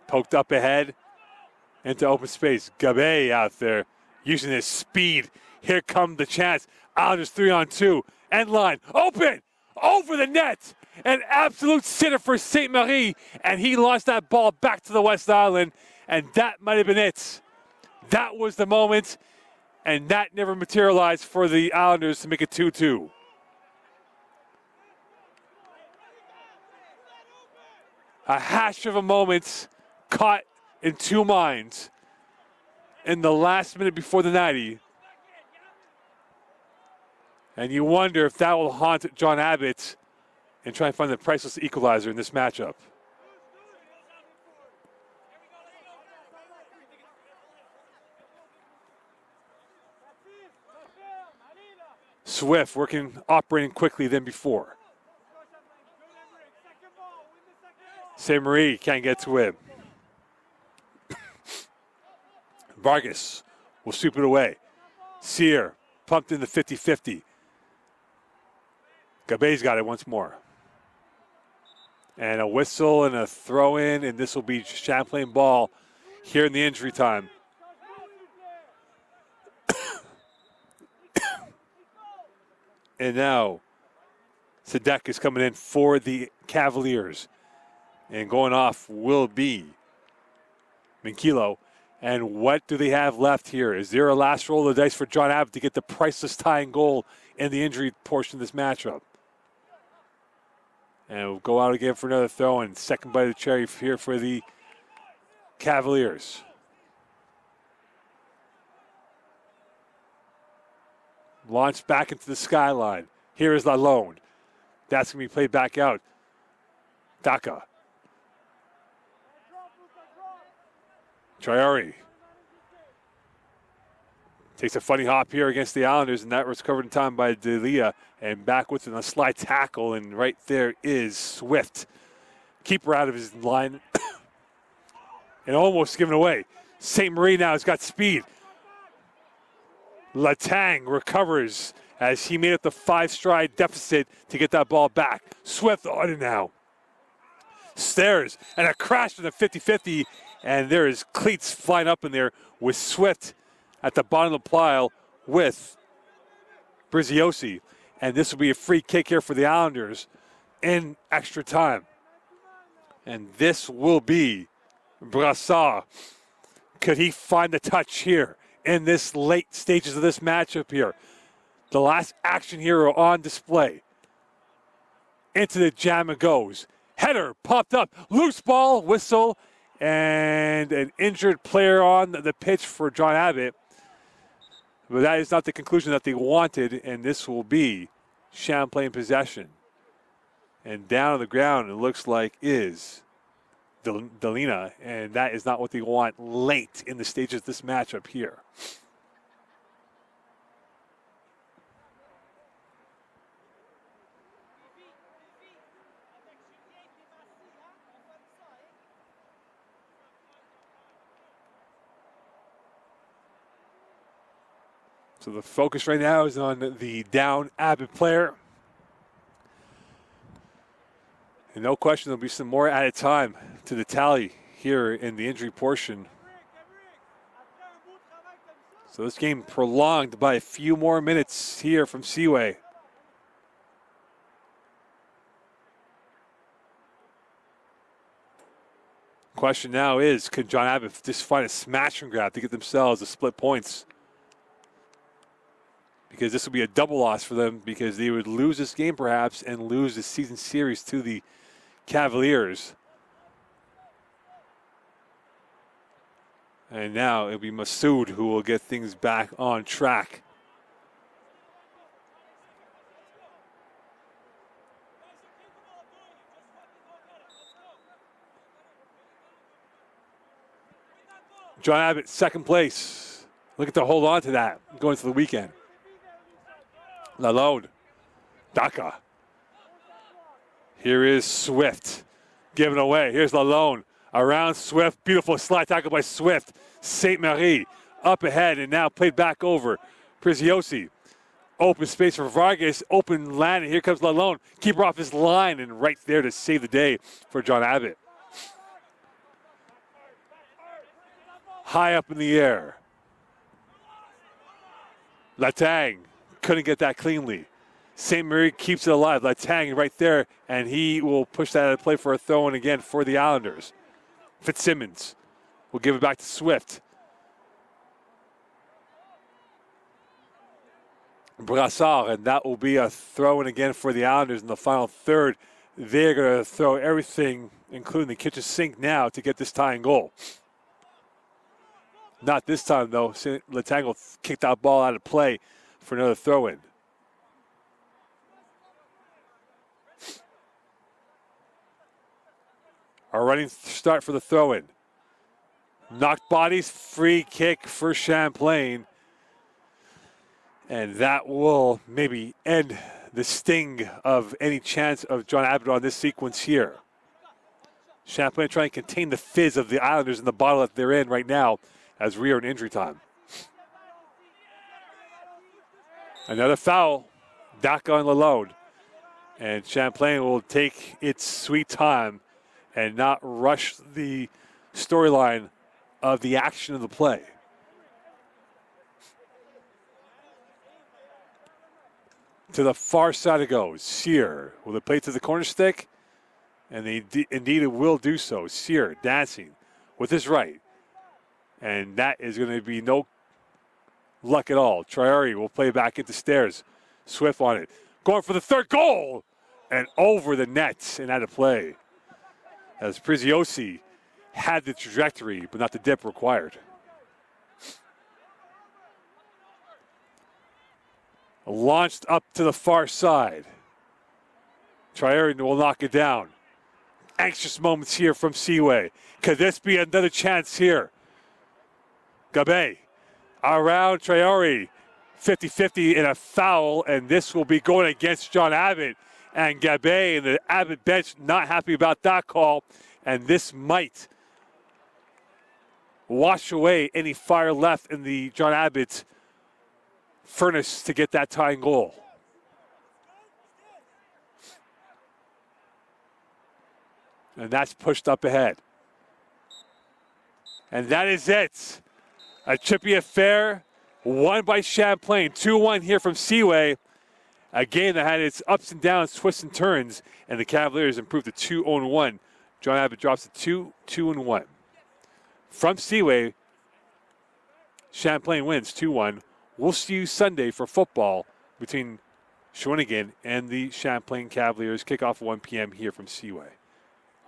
Poked up ahead into open space. Gabay out there using his speed. Here comes the chance. Islanders 3-on-2. End line. Open! Over the net! An absolute sitter for St. Marie. And he lost that ball back to the West Island. And that might have been it. That was the moment. And that never materialized for the Islanders to make it 2-2. A hash of a moment caught in two minds in the last minute before the 90. And you wonder if that will haunt John Abbott and try and find the priceless equalizer in this matchup. Swift operating quickly than before. Saint-Marie can't get to him. Vargas will sweep it away. Sear pumped in the 50-50. Gabé's got it once more. And a whistle and a throw in, and this will be Champlain ball here in the injury time. And now Sadek is coming in for the Cavaliers. And going off will be Minkilo. And what do they have left here? Is there a last roll of the dice for John Abbott to get the priceless tying goal in the injury portion of this matchup? And we'll go out again for another throw, and second bite of the cherry here for the Cavaliers. Launched back into the skyline. Here is Lalonde. That's going to be played back out. Daka. Traore takes a funny hop here against the Islanders, and that was covered in time by Delia. And back with a slide tackle, and right there is Swift. Keeper out of his line and almost given away. Saint-Marie now has got speed. Letang recovers as he made up the 5-stride deficit to get that ball back. Swift on it now. Stairs and a crash from the 50-50, and there is cleats flying up in there with Swift at the bottom of the pile with Briziosi. And this will be a free kick here for the Islanders in extra time. And this will be Brassard. Could he find the touch here in this late stages of this matchup here? The last action here on display. Into the jam it goes. Header popped up. Loose ball, whistle, and an injured player on the pitch for John Abbott. But that is not the conclusion that they wanted, and this will be Champlain possession. And down on the ground, it looks like is Delina, and that is not what they want late in the stages of this matchup here. So the focus right now is on the down Abbott player. And no question there'll be some more added time to the tally here in the injury portion. So this game prolonged by a few more minutes here from Seaway. Question now is, could John Abbott just find a smash and grab to get themselves the split points? Because this would be a double loss for them, because they would lose this game perhaps and lose the season series to the Cavaliers. And now it'll be Massoud who will get things back on track. John Abbott, second place. Look at to hold on to that going into the weekend. Lalonde, Daka. Here is Swift, given away. Here's Lalonde, around Swift. Beautiful slide tackle by Swift. Saint-Marie up ahead and now played back over. Briziosi, open space for Vargas, open land, and here comes Lalonde. Keeper off his line and right there to save the day for John Abbott. High up in the air. Letang couldn't get that cleanly. Saint-Marie keeps it alive. Letang right there, and he will push that out of play for a throw-in again for the Islanders. Fitzsimmons will give it back to Swift. Brassard, and that will be a throw-in again for the Islanders in the final third. They're going to throw everything, including the kitchen sink now, to get this tying goal. Not this time, though. Letang will kick that ball out of play for another throw-in. A running start for the throw-in. Knocked bodies, free kick for Champlain. And that will maybe end the sting of any chance of John Abbott on this sequence here. Champlain trying to contain the fizz of the Islanders in the bottle that they're in right now as we are in injury time. Another foul, Daka on Lalonde. And Champlain will take its sweet time and not rush the storyline of the action of the play. To the far side it goes. Sear will it play to the corner stick? And indeed it will do so. Sear dancing with his right. And that is going to be no luck at all. Traore will play back into Stairs. Swift on it. Going for the third goal. And over the net and out of play. As Preziosi had the trajectory, but not the dip required. Launched up to the far side. Traore will knock it down. Anxious moments here from Seaway. Could this be another chance here? Gabe around Traore. 50-50 in a foul, and this will be going against John Abbott. And Gabe and the Abbott bench not happy about that call. And this might wash away any fire left in the John Abbott furnace to get that tying goal. And that's pushed up ahead. And that is it. A chippy affair, won by Champlain. 2-1 here from Seaway. A game that had its ups and downs, twists and turns, and the Cavaliers improved to 2-1. John Abbott drops to 2-1. From Seaway, Champlain wins 2-1. We'll see you Sunday for football between Shawinigan and the Champlain Cavaliers. Kickoff 1 p.m. here from Seaway.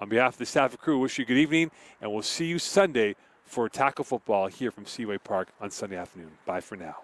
On behalf of the staff and crew, wish you good evening, and we'll see you Sunday for tackle football here from Seaway Park on Sunday afternoon. Bye for now.